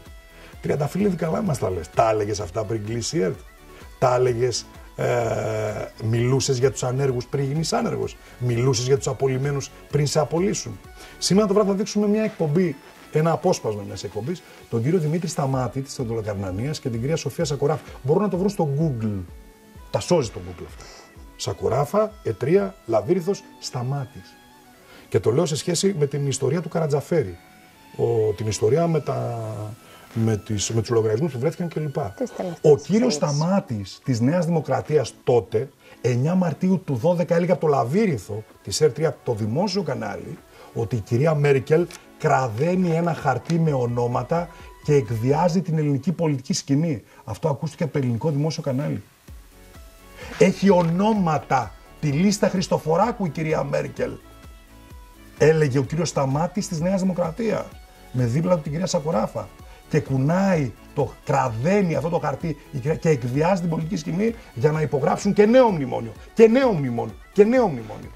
Τριανταφυλλίδη, καλά μας τα λες. Τα έλεγες αυτά πριν κλείσει η ΕΡΤ? Τα έλεγες, μιλούσες για τους ανέργους πριν γίνεις άνεργος? Μιλούσες για τους απολυμένους πριν σε απολύσουν? Σήμερα το βράδυ θα δείξουμε μια εκπομπή, ένα απόσπασμα μιας εκπομπής, τον κύριο Δημήτρη Σταμάτη της Θεδωροκαρνανίας και την κυρία Σοφία Σακοράφα. Μπορούν να το βρουν στο Google. Τα σώζει το Google αυτό. Σακοράφα, Ετρία, Λαβύρινθος, Σταμάτης. Και το λέω σε σχέση με την ιστορία του Καρατζαφέρη. Την ιστορία με τους λογαριασμούς που βρέθηκαν κλπ. Ο κύριος Σταμάτης της Νέας Δημοκρατίας τότε, 9 Μαρτίου του 12, έλεγε από το Λαβύρινθο της ΕΡΤ3, το δημόσιο κανάλι, ότι η κυρία Μέρκελ κραδένει ένα χαρτί με ονόματα και εκβιάζει την ελληνική πολιτική σκηνή. Αυτό ακούστηκε από το ελληνικό δημόσιο κανάλι. Έχει ονόματα, τη λίστα Χριστοφοράκου η κυρία Μέρκελ. Έλεγε ο κύριος Σταμάτης της Νέας Δημοκρατίας, με δίπλα του την κυρία Σακοράφα. Και κουνάει, το κραδένει αυτό το χαρτί και εκβιάζει την πολιτική σκηνή για να υπογράψουν και νέο μνημόνιο. Και νέο μνημόνιο. Και νέο μνημόνιο.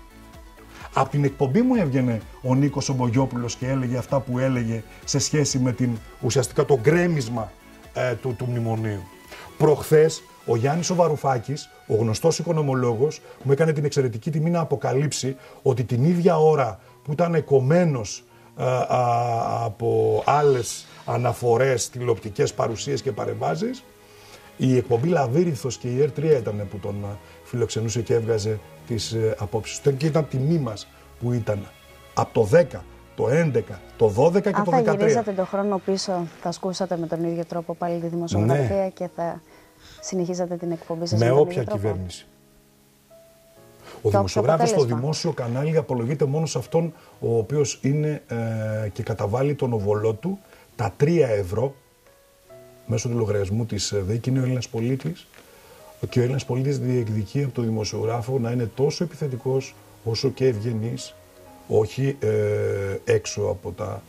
Από την εκπομπή μου έβγαινε ο Νίκος Ομπογιόπουλος και έλεγε αυτά που έλεγε σε σχέση με ουσιαστικά το γκρέμισμα του μνημονίου. Προχθές ο Γιάννης ο Βαρουφάκης, ο γνωστός οικονομολόγος, μου έκανε την εξαιρετική τιμή να αποκαλύψει ότι την ίδια ώρα που ήταν κομμένος από άλλες αναφορές, τηλεοπτικές παρουσίες και παρεμβάσεις, η εκπομπή Λαβύρινθος και η ΕΡΤ3 ήταν που τον φιλοξενούσε και έβγαζε τις απόψεις του. Και ήταν τιμή μας που ήταν από το 10, το 11, το 12 και το 13. Αν θα γυρίζατε τον χρόνο πίσω, θα ασκούσατε με τον ίδιο τρόπο πάλι τη δημοσιογραφία, ναι, και θα συνεχίζατε την εκπομπή σας με τον όποια κυβέρνηση. Ο δημοσιογράφος στο δημόσιο κανάλι απολογείται μόνο σε αυτόν ο οποίος είναι και καταβάλει τον οβολό του τα 3 ευρώ μέσω του λογαριασμού της ΔΕΗ, και είναι ο Έλληνας πολίτης. Και ο Έλληνας πολίτης διεκδικεί από τον δημοσιογράφο να είναι τόσο επιθετικός όσο και ευγενής, όχι έξω από τα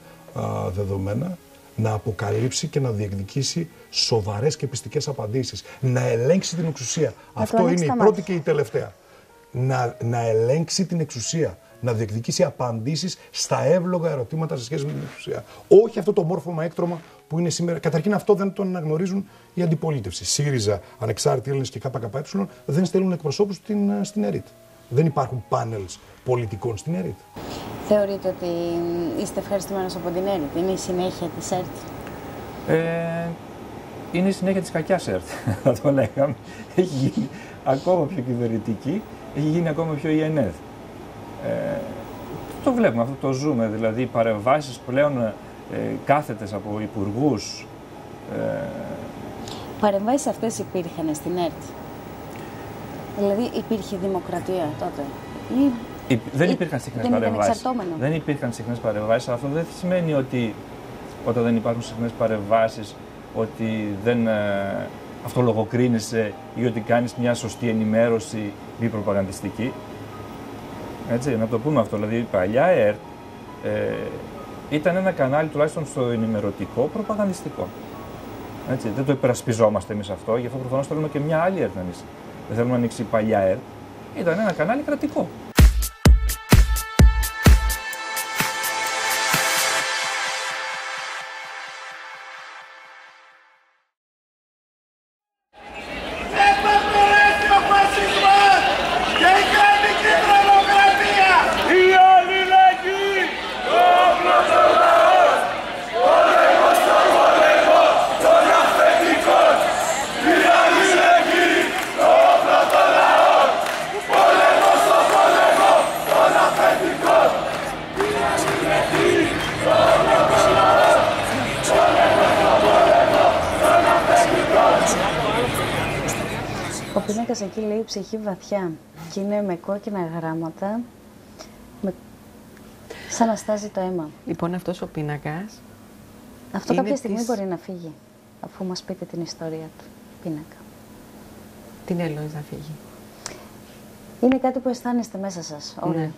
δεδομένα, να αποκαλύψει και να διεκδικήσει σοβαρές και πιστικές απαντήσεις. Να ελέγξει την εξουσία. Αυτό είναι η πρώτη και η τελευταία. Να ελέγξει την εξουσία. Να διεκδικήσει απαντήσεις στα εύλογα ερωτήματα σε σχέση με την εξουσία. Όχι αυτό το μόρφωμα έκτρωμα που είναι σήμερα. Καταρχήν αυτό δεν το αναγνωρίζουν οι αντιπολίτευση. ΣΥΡΙΖΑ, Ανεξάρτητοι Έλληνες και ΚΚΕ δεν στέλνουν εκπροσώπους στην ΕΡΤ. Δεν υπάρχουν πάνελς πολιτικών στην ΕΡΤ. Θεωρείτε ότι είστε ευχαριστημένος από την ΕΡΤ? Είναι η συνέχεια της ΕΡΤ? Είναι η συνέχεια της κακιάς ΕΡΤ, θα το λέγαμε. Έχει γίνει ακόμα πιο κυβερνητική, έχει γίνει ακόμα πιο ΙΕΝΕΔ. Το βλέπουμε, αυτό το ζούμε, δηλαδή παρεμβάσεις πλέον κάθετες από υπουργούς Παρεμβάσεις αυτές υπήρχαν στην ΕΡΤ? Δηλαδή υπήρχε δημοκρατία τότε? Δεν υπήρχαν συχνές παρεμβάσεις. Δεν υπήρχαν συχνές παρεμβάσεις. Αυτό δεν σημαίνει ότι όταν δεν υπάρχουν συχνές παρεμβάσεις ότι δεν αυτολογοκρίνεσαι ή ότι κάνεις μια σωστή ενημέρωση μη προπαγανδιστική. Έτσι, να το πούμε αυτό. Δηλαδή η παλιά ΕΡΤ ήταν ένα κανάλι τουλάχιστον στο ενημερωτικό προπαγανδιστικό. Έτσι, δεν το υπερασπιζόμαστε εμείς αυτό, γι' αυτό προφανώς θέλουμε και μια άλλη ΕΡΤ να ανοίξει. Δεν θέλουμε να ανοίξει η παλιά ΕΡΤ. Ήταν ένα κανάλι κρατικό. Ο πίνακας εκεί λέει ψυχή βαθιά και είναι με κόκκινα γράμματα, σαν να στάζει το αίμα. Λοιπόν, αυτός ο πίνακας... Αυτό κάποια στιγμή μπορεί να φύγει, αφού μας πείτε την ιστορία του πίνακα. Τι εννοείς να φύγει? Είναι κάτι που αισθάνεστε μέσα σας όλοι. Ναι.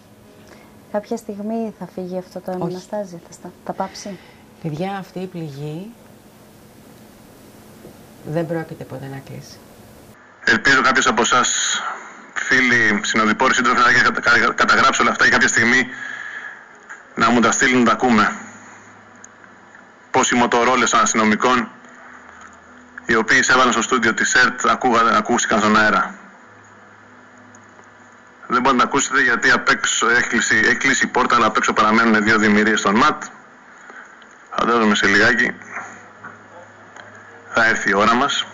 Κάποια στιγμή θα φύγει αυτό το αίμα να στάζει, θα πάψει? Παιδιά, αυτή η πληγή δεν πρόκειται ποτέ να κλείσει. Ελπίζω κάποιος από εσάς, φίλοι, συνοδοιπόροι, σύντροφοι, να έχετε καταγράψει όλα αυτά και κάποια στιγμή να μου τα στείλουν να τα ακούμε. Πόσοι μοτορόλες των αστυνομικών, οι οποίοι εισέβαλαν στο στούντιο της ΕΡΤ, ακούστηκαν στον αέρα. Δεν μπορείτε να ακούσετε γιατί απ' έξω έχει κλείσει η πόρτα, αλλά απ' έξω παραμένουν 2 δημιουργίες στον ΜΑΤ. Φαντάζομαι σε λιγάκι θα έρθει η ώρα μας.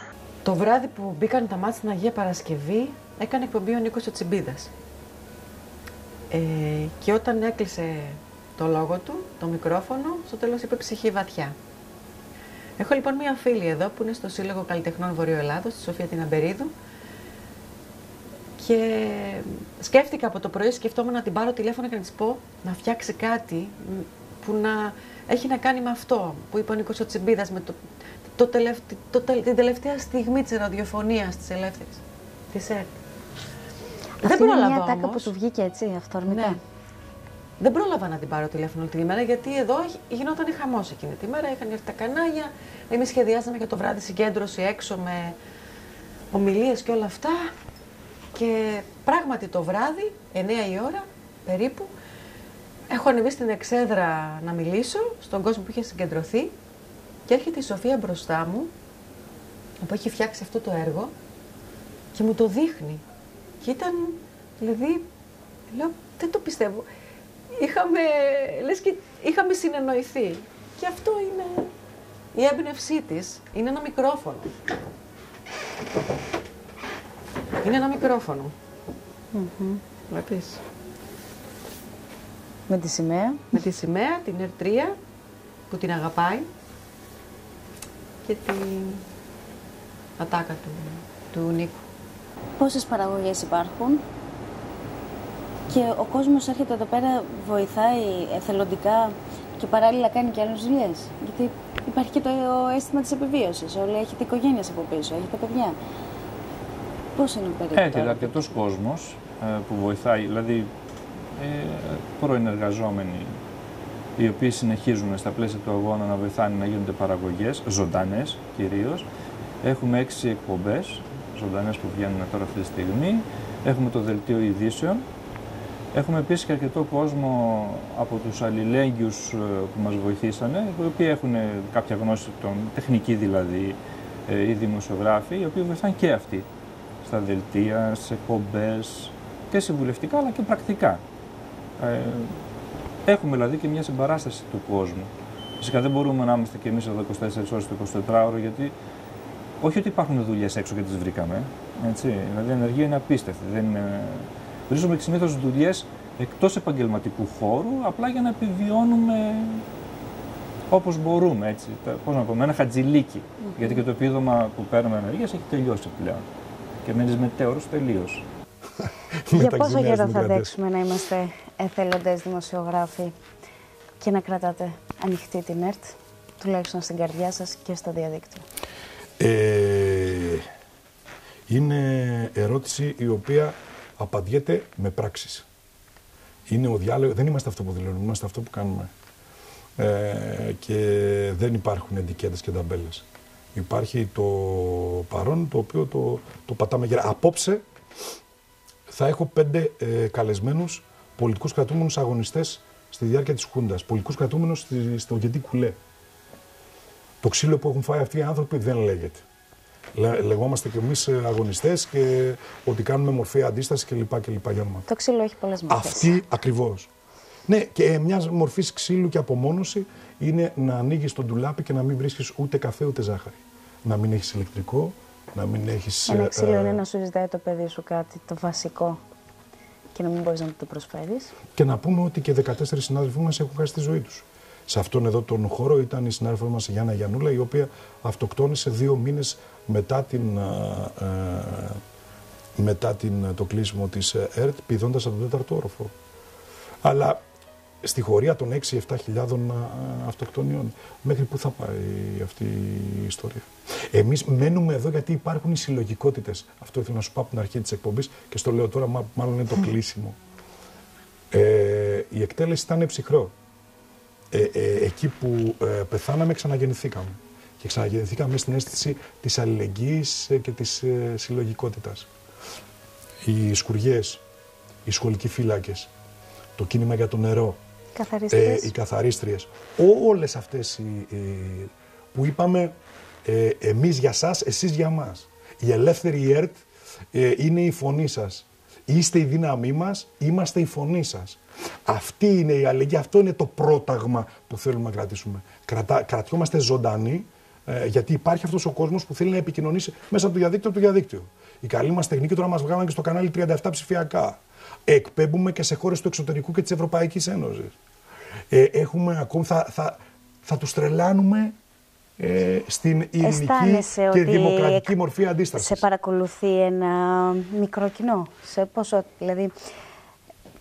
Το βράδυ που μπήκαν τα μάτια στην Αγία Παρασκευή, έκανε εκπομπή ο Νίκος ο Τσιμπίδας. Και όταν έκλεισε το λόγο του, το μικρόφωνο, στο τέλος είπε ψυχή βαθιά. Έχω λοιπόν μία φίλη εδώ που είναι στο Σύλλογο Καλλιτεχνών Βορειοελλάδος, τη Σοφία την Αμπερίδου, και σκέφτηκα από το πρωί, σκεφτόμουν να την πάρω τηλέφωνο και να της πω να φτιάξει κάτι που να έχει να κάνει με αυτό που είπε ο Νίκος ο Τσιμπίδας, με την τελευταία στιγμή της ραδιοφωνίας της ελεύθερης, της ΕΡΤ. Αυτή είναι μια τάκα που του βγήκε έτσι, αυθόρμητα. Ναι. Δεν πρόλαβα να την πάρω τηλέφωνο την ημέρα, γιατί εδώ γινόταν χαμός εκείνη τη μέρα, είχαν έρθει τα κανάλια, εμείς σχεδιάζαμε για το βράδυ συγκέντρωση έξω με ομιλίες και όλα αυτά. Και πράγματι το βράδυ, 9 η ώρα περίπου, έχω ανεβεί στην εξέδρα να μιλήσω στον κόσμο που είχε συγκεντρωθεί και έρχεται η Σοφία μπροστά μου, που έχει φτιάξει αυτό το έργο και μου το δείχνει. Και ήταν, δηλαδή, λέω, δεν το πιστεύω. Λες και είχαμε συνεννοηθεί. Και αυτό είναι η έμπνευσή της, είναι ένα μικρόφωνο. Είναι ένα μικρόφωνο. Βλέπεις. Με τη σημαία. Με τη σημαία, την ΕΡΤ3, που την αγαπάει. Και την ατάκα του Νίκου. Πόσες παραγωγές υπάρχουν και ο κόσμος έρχεται εδώ πέρα, βοηθάει εθελοντικά και παράλληλα κάνει και άλλες δουλειές. Γιατί υπάρχει και το αίσθημα της επιβίωσης. Όλοι έχετε οικογένειες από πίσω, έχετε παιδιά. Πώς είναι περίπου? Έρχεται αρκετός κόσμος που βοηθάει, δηλαδή πρώην εργαζόμενοι, οι οποίοι συνεχίζουν στα πλαίσια του αγώνα να βοηθάνε να γίνονται παραγωγές, ζωντανές κυρίως. Έχουμε 6 εκπομπές ζωντανές που βγαίνουν τώρα αυτή τη στιγμή. Έχουμε το δελτίο ειδήσεων. Έχουμε επίσης και αρκετό κόσμο από τους αλληλέγγυους που μας βοηθήσανε, οι οποίοι έχουν κάποια γνώση, τεχνική δηλαδή, οι δημοσιογράφοι, οι οποίοι βοηθάνε και αυτοί στα δελτία, στις εκπομπές και συμβουλευτικά αλλά και πρακτικά. Έχουμε δηλαδή και μια συμπαράσταση του κόσμου. Φυσικά δεν μπορούμε να είμαστε και εμείς εδώ 24 ώρες το 24ωρο, γιατί όχι ότι υπάρχουν δουλειές έξω και τις βρήκαμε. Έτσι. Δηλαδή η ενεργεία είναι απίστευτη. Βρίσκουμε συνήθως δουλειές εκτός επαγγελματικού χώρου, απλά για να επιβιώνουμε όπως μπορούμε, έτσι. Πώς να πούμε, ένα χατζηλίκι. Γιατί και το επίδομα που παίρνουμε ενεργείας έχει τελειώσει πλέον. Και μένεις μετέωρος τελείως. Για πόσο καιρό θα αντέξουμε να είμαστε εθελοντές δημοσιογράφοι και να κρατάτε ανοιχτή την ΕΡΤ, τουλάχιστον στην καρδιά σας και στο διαδίκτυο? Είναι ερώτηση η οποία απαντιέται με πράξεις. Είναι ο διάλογος, δεν είμαστε αυτό που δηλώνουμε, είμαστε αυτό που κάνουμε. Και δεν υπάρχουν ετικέτες και ταμπέλες. Υπάρχει το παρόν, το οποίο το πατάμε γερά. Απόψε θα έχω 5 καλεσμένους πολιτικούς κρατούμενους αγωνιστές στη διάρκεια της Χούντας. Πολιτικούς κρατούμενους στο Γεντή Κουλέ. Το ξύλο που έχουν φάει αυτοί οι άνθρωποι δεν λέγεται. Λεγόμαστε κι εμείς αγωνιστές και ότι κάνουμε μορφή αντίσταση κλπ. Το ξύλο έχει πολλές μορφές. Αυτή ακριβώς. Ναι, και μια μορφή ξύλου και απομόνωση είναι να ανοίγεις τον ντουλάπι και να μην βρίσκεις ούτε καφέ ούτε ζάχαρη. Να μην έχεις ηλεκτρικό, να μην έχεις. Ένα ξύλο είναι να σου ζητάει το παιδί σου κάτι, το βασικό, και να μην μπορείς να το προσφέρεις. Και να πούμε ότι και 14 συνάδελφοί μας έχουν χάσει τη ζωή τους. Σε αυτόν εδώ τον χώρο ήταν η συνάδελφός μας η Γιάννα Γιαννούλα, η οποία αυτοκτόνησε 2 μήνες μετά το κλείσιμο της ΕΡΤ, πηδώντας από τον 4ο όροφο. Αλλά στη χωρία των 6-7 χιλιάδων αυτοκτονιών, μέχρι πού θα πάει αυτή η ιστορία? Εμείς μένουμε εδώ γιατί υπάρχουν οι συλλογικότητες. Αυτό ήθελα να σου πω από την αρχή της εκπομπής και στο λέω τώρα, μάλλον είναι το κλείσιμο. Η εκτέλεση ήταν ψυχρό. Εκεί που πεθάναμε ξαναγεννηθήκαμε. Και ξαναγεννηθήκαμε στην αίσθηση της αλληλεγγύης και της συλλογικότητας. Οι σκουριές, οι σχολικοί φύλακες, το κίνημα για το νερό, οι καθαρίστριες, όλες αυτές που είπαμε εμείς για σας, εσείς για μας. Η ελεύθερη ΕΡΤ είναι η φωνή σας. Είστε η δύναμή μας, είμαστε η φωνή σας. Αυτή είναι η αλληλεγγύη, αυτό είναι το πρόταγμα που θέλουμε να κρατήσουμε. Κρατιόμαστε ζωντανοί, γιατί υπάρχει αυτός ο κόσμος που θέλει να επικοινωνήσει μέσα από το διαδίκτυο. Η καλή μας τεχνική τώρα μας βγάλαν και στο κανάλι 37 ψηφιακά. Εκπέμπουμε και σε χώρες του εξωτερικού και της Ευρωπαϊκής Ένωσης. Έχουμε ακόμη, θα τους τρελάνουμε στην ειρηνική και δημοκρατική μορφή αντίστασης. Σε παρακολουθεί ένα μικρό κοινό? Σε πόσο, δηλαδή,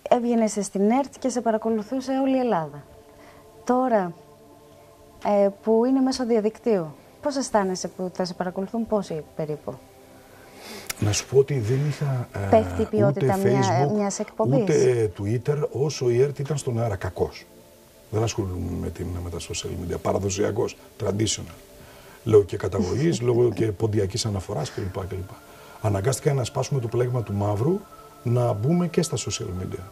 έβγαινε στην ΕΡΤ και σε παρακολουθούσε όλη η Ελλάδα. Τώρα που είναι μέσω διαδικτύου, πώς αισθάνεσαι που θα σε παρακολουθούν πόσοι περίπου? Να σου πω ότι δεν είχα πέφτει η ποιότητα μιας εκπομπής, ούτε Twitter, όσο η ΕΡΤ ήταν στον αέρα. Κακός. Δεν ασχολούμαι με τα social media. Παραδοσιακός, traditional. Λόγω και καταγωγής, λόγω και ποντιακής αναφοράς κλπ. Αναγκάστηκα να σπάσουμε το πλέγμα του μαύρου, να μπούμε και στα social media.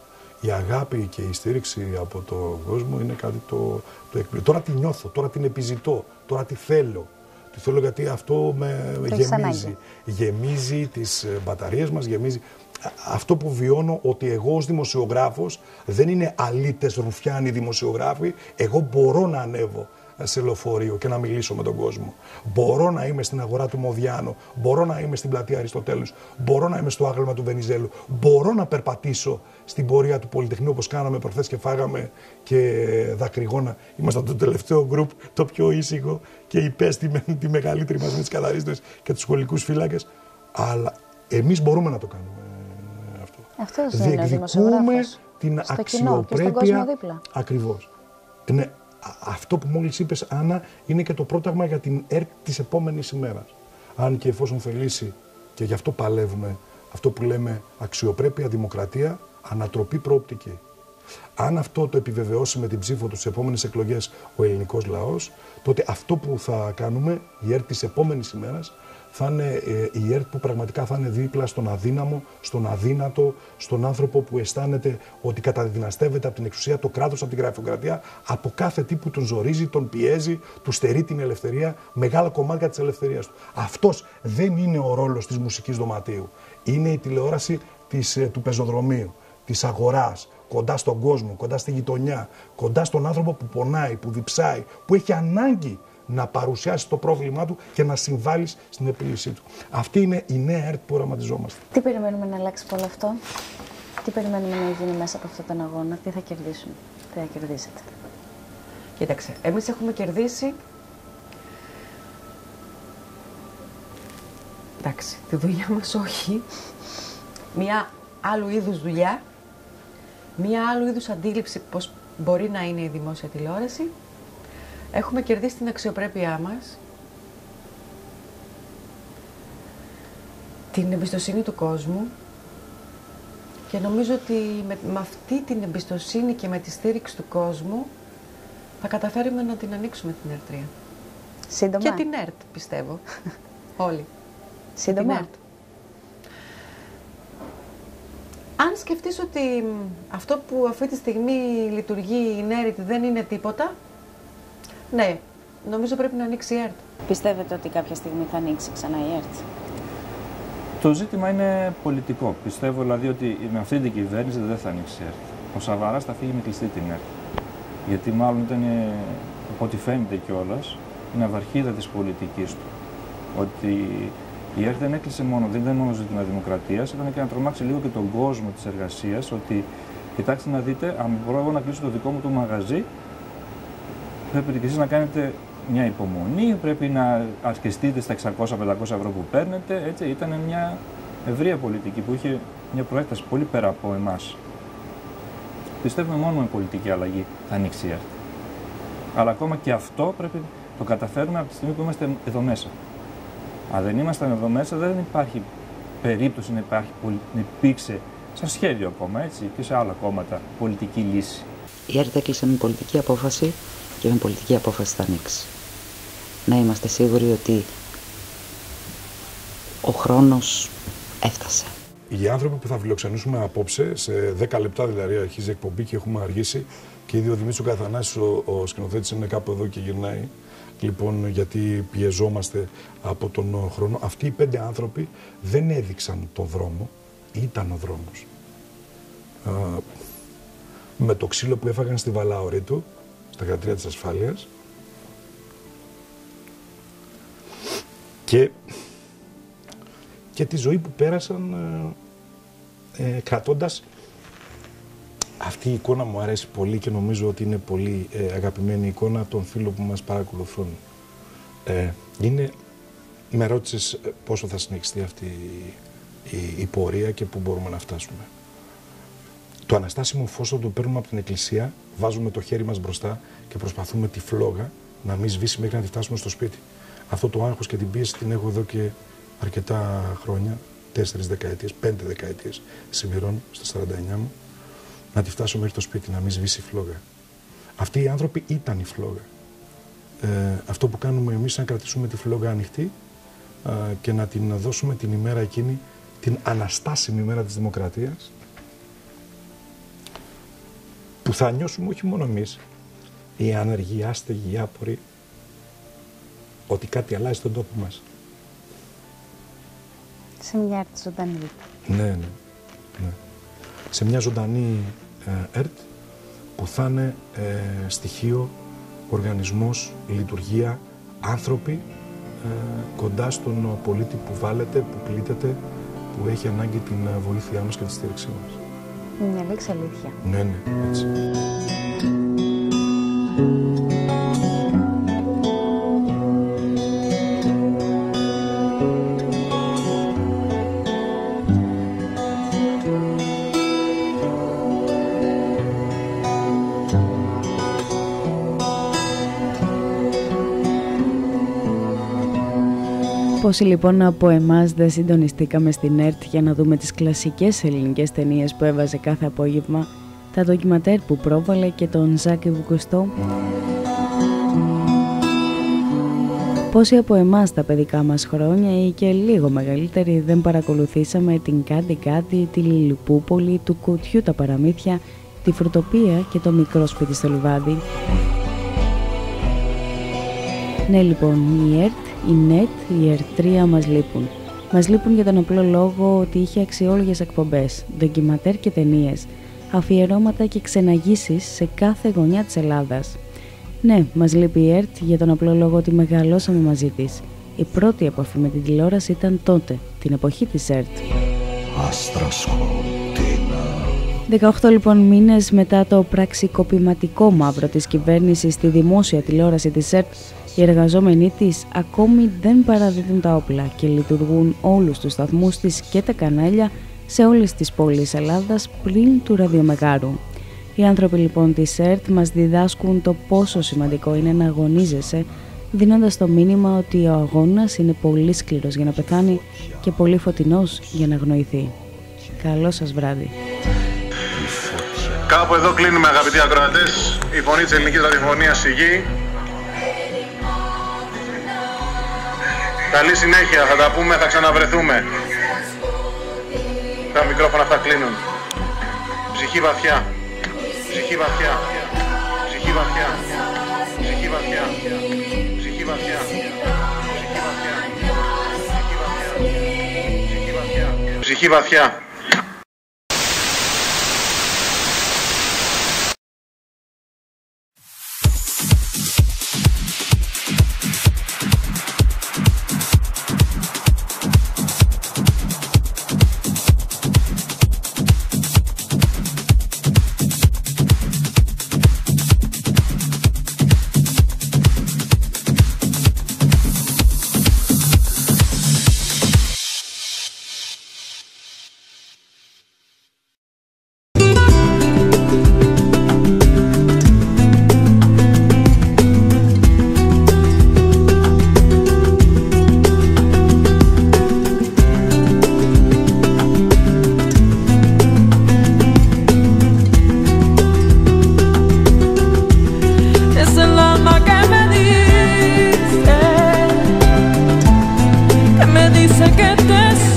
Η αγάπη και η στήριξη από τον κόσμο είναι κάτι το εκπληκτικό. Τώρα τη νιώθω, τώρα την επιζητώ, τώρα τη θέλω. Τη θέλω γιατί αυτό με γεμίζει. Γεμίζει τις μπαταρίες μας, γεμίζει. Αυτό που βιώνω, ότι εγώ ως δημοσιογράφος δεν είναι αλήτες ρουφιάνοι δημοσιογράφοι. Εγώ μπορώ να ανέβω σε λεωφορείο και να μιλήσω με τον κόσμο. Μπορώ να είμαι στην αγορά του Μοδιάνο, μπορώ να είμαι στην πλατεία Αριστοτέλους, μπορώ να είμαι στο άγαλμα του Βενιζέλου, μπορώ να περπατήσω στην πορεία του Πολυτεχνείου όπως κάναμε προχθές και φάγαμε και δακρυγόνα. Ήμασταν το τελευταίο γκρουπ, το πιο ήσυχο και υπέστη τη μεγαλύτερη μας με τις καθαρίστρες και τους σχολικούς φύλακες. Αλλά εμείς μπορούμε να το κάνουμε αυτό. Αυτός είναι ο δημοσιογράφος. Την στο αξιοπρέπεια. Κοινό και στον κόσμο δίπλα. Ακριβώς. Ναι. Αυτό που μόλις είπες, Άννα, είναι και το πρόταγμα για την ΕΡΤ της επόμενης ημέρας. Αν και εφόσον θελήσει, και γι' αυτό παλεύουμε, αυτό που λέμε αξιοπρέπεια, δημοκρατία, ανατροπή, προοπτική. Αν αυτό το επιβεβαιώσει με την ψήφο του στις επόμενες εκλογές ο ελληνικός λαός, τότε αυτό που θα κάνουμε, η ΕΡΤ της επόμενης ημέρας, θα είναι η ΕΡΤ που πραγματικά θα είναι δίπλα στον αδύναμο, στον αδύνατο, στον άνθρωπο που αισθάνεται ότι καταδυναστεύεται από την εξουσία, το κράτος, από την γραφειοκρατία, από κάθε τι που τον ζορίζει, τον πιέζει, του στερεί την ελευθερία, μεγάλα κομμάτια της ελευθερίας του. Αυτός δεν είναι ο ρόλος της μουσικής δωματίου. Είναι η τηλεόραση του πεζοδρομίου, της αγοράς, κοντά στον κόσμο, κοντά στη γειτονιά, κοντά στον άνθρωπο που πονάει, που διψάει, που έχει ανάγκη να παρουσιάσει το πρόβλημά του και να συμβάλλει στην επίλυσή του. Αυτή είναι η νέα ΕΡΤ που οραματιζόμαστε. Τι περιμένουμε να αλλάξει από όλο αυτό? Τι περιμένουμε να γίνει μέσα από αυτόν τον αγώνα? Τι θα κερδίσουμε? Τι θα κερδίσετε? Κοίταξε, εμείς έχουμε κερδίσει. Εντάξει, τη δουλειά μας όχι. Μια άλλου είδους δουλειά, μια άλλου είδους αντίληψη πώς μπορεί να είναι η δημόσια τηλεόραση. Έχουμε κερδίσει την αξιοπρέπειά μας, την εμπιστοσύνη του κόσμου και νομίζω ότι με αυτή την εμπιστοσύνη και με τη στήριξη του κόσμου θα καταφέρουμε να την ανοίξουμε την ΕΡΤ 3. Σύντομα. Και την ΕΡΤ, πιστεύω. Όλοι. Σύντομα. Την ΕΡΤ. Αν σκεφτείς ότι αυτό που αυτή τη στιγμή λειτουργεί η ΕΡΤ δεν είναι τίποτα, ναι, νομίζω πρέπει να ανοίξει η ΕΡΤ. Πιστεύετε ότι κάποια στιγμή θα ανοίξει ξανά η ΕΡΤ? Το ζήτημα είναι πολιτικό. Πιστεύω δηλαδή ότι με αυτή την κυβέρνηση δεν θα ανοίξει η ΕΡΤ. Ο Σαβαράς θα φύγει με κλειστή την ΕΡΤ. Γιατί μάλλον ήταν, από ό,τι φαίνεται κιόλας, η ναυαρχίδα της πολιτικής του. Ότι η ΕΡΤ δεν έκλεισε μόνο, δεν ήταν μόνο ζήτημα δημοκρατίας, ήταν και να τρομάξει λίγο και τον κόσμο της εργασίας. Ότι κοιτάξτε να δείτε, αν μπορώ εγώ να κλείσω το δικό μου το μαγαζί, πρέπει και εσείς να κάνετε μια υπομονή, πρέπει να ασκεστείτε στα 600-500 ευρώ που παίρνετε. Έτσι, ήταν μια ευρεία πολιτική που είχε μια προέκταση πολύ πέρα από εμάς. Πιστεύουμε μόνο με πολιτική αλλαγή θα ανοίξει η ΕΡΤ. Αλλά ακόμα και αυτό πρέπει να το καταφέρουμε από τη στιγμή που είμαστε εδώ μέσα. Αν δεν ήμασταν εδώ μέσα, δεν υπάρχει περίπτωση να υπήρξε σαν σχέδιο ακόμα, έτσι, και σε άλλα κόμματα πολιτική λύση. Η ΕΡΤ έκλεισε με πολιτική απόφαση και με πολιτική απόφαση θα ανοίξει. Να είμαστε σίγουροι ότι ο χρόνος έφτασε. Οι άνθρωποι που θα φιλοξενήσουμε απόψε, σε 10 λεπτά δηλαδή αρχίζει η εκπομπή και έχουμε αργήσει, και ήδη ο Δημήτρης Καθανάσης, ο σκηνοθέτης, είναι κάπου εδώ και γυρνάει. Λοιπόν, γιατί πιεζόμαστε από τον χρόνο. Αυτοί οι 5 άνθρωποι δεν έδειξαν τον δρόμο, ήταν ο δρόμος. Με το ξύλο που έφαγαν στη Βαλάωρη του, στα κρατήρια της ασφάλειας, και τη ζωή που πέρασαν κρατώντας. Αυτή η εικόνα μου αρέσει πολύ και νομίζω ότι είναι πολύ αγαπημένη εικόνα των φίλων που μας παρακολουθούν. Με ρώτησες πόσο θα συνεχιστεί αυτή η πορεία και πού μπορούμε να φτάσουμε. Το αναστάσιμο φως το παίρνουμε από την εκκλησία, βάζουμε το χέρι μας μπροστά και προσπαθούμε τη φλόγα να μην σβήσει μέχρι να τη φτάσουμε στο σπίτι. Αυτό το άγχος και την πίεση την έχω εδώ και αρκετά χρόνια, 4 δεκαετίες, 5 δεκαετίες συμπληρώνω στα 49 μου, να τη φτάσω μέχρι το σπίτι, να μην σβήσει η φλόγα. Αυτοί οι άνθρωποι ήταν η φλόγα. Αυτό που κάνουμε εμείς είναι να κρατήσουμε τη φλόγα ανοιχτή και να την δώσουμε την ημέρα εκείνη, την αναστάσιμη ημέρα της δημοκρατίας, που θα νιώσουμε όχι μόνο εμείς, οι άνεργοι, οι άστεγοι, οι άποροι, ότι κάτι αλλάζει στον τόπο μας. Σε μια ΕΡΤ ζωντανή. Ναι. Σε μια ζωντανή ΕΡΤ που θα είναι στοιχείο, οργανισμός, λειτουργία, άνθρωποι κοντά στον πολίτη που βάλετε, που πλήττεται, που έχει ανάγκη την βοήθειά μας και τη στήριξή μας. Μια λέξη αλήθεια. Ναι, έτσι. Πόσοι λοιπόν από εμάς δεν συντονιστήκαμε στην ΕΡΤ για να δούμε τις κλασικές ελληνικές ταινίες που έβαζε κάθε απόγευμα, τα ντοκιματέρ που πρόβαλε και τον Ζάκη Βουκουστό. Πόσοι από εμάς τα παιδικά μας χρόνια ή και λίγο μεγαλύτεροι δεν παρακολουθήσαμε την Κάντι Κάντι, τη Λιλιπούπολη, του Κουτιού τα παραμύθια, τη Φρουτοπία και το Μικρό Σπίτι στο Λιβάδι. Ναι λοιπόν, η ΕΡΤ, η ΝΕΤ, η ΕΡΤ3 μας λείπουν. Μας λείπουν για τον απλό λόγο ότι είχε αξιόλογες εκπομπές, ντοκιματέρ και ταινίες, αφιερώματα και ξεναγήσεις σε κάθε γωνιά της Ελλάδας. Ναι, μας λείπει η ΕΡΤ για τον απλό λόγο ότι μεγαλώσαμε μαζί της. Η πρώτη επαφή με την τηλεόραση ήταν τότε, την εποχή της ΕΡΤ. Άστρα σκοτεινά 18 λοιπόν μήνες μετά το πραξικοπηματικό μαύρο της κυβέρνησης στη δημόσια τηλεόραση της ΕΡΤ, οι εργαζόμενοι της ακόμη δεν παραδίδουν τα όπλα και λειτουργούν όλους τους σταθμούς της και τα κανάλια σε όλες τις πόλεις Ελλάδας πλην του ραδιομεγάρου. Οι άνθρωποι λοιπόν της ΕΡΤ μας διδάσκουν το πόσο σημαντικό είναι να αγωνίζεσαι, δίνοντας το μήνυμα ότι ο αγώνας είναι πολύ σκληρός για να πεθάνει και πολύ φωτεινός για να αγνοηθεί. Καλό σας βράδυ. Κάπου εδώ κλείνουμε, αγαπητοί ακροατές, η φωνή της ελληνικής ραδιοφωνίας στη γη. Καλή συνέχεια, θα τα πούμε, θα ξαναβρεθούμε. Τα μικρόφωνα αυτά κλείνουν. Ψυχή βαθιά, ψυχή βαθιά, ψυχή βαθιά, ψυχή βαθιά, ψυχή βαθιά, ψυχή βαθιά, ψυχή βαθιά. Dice que te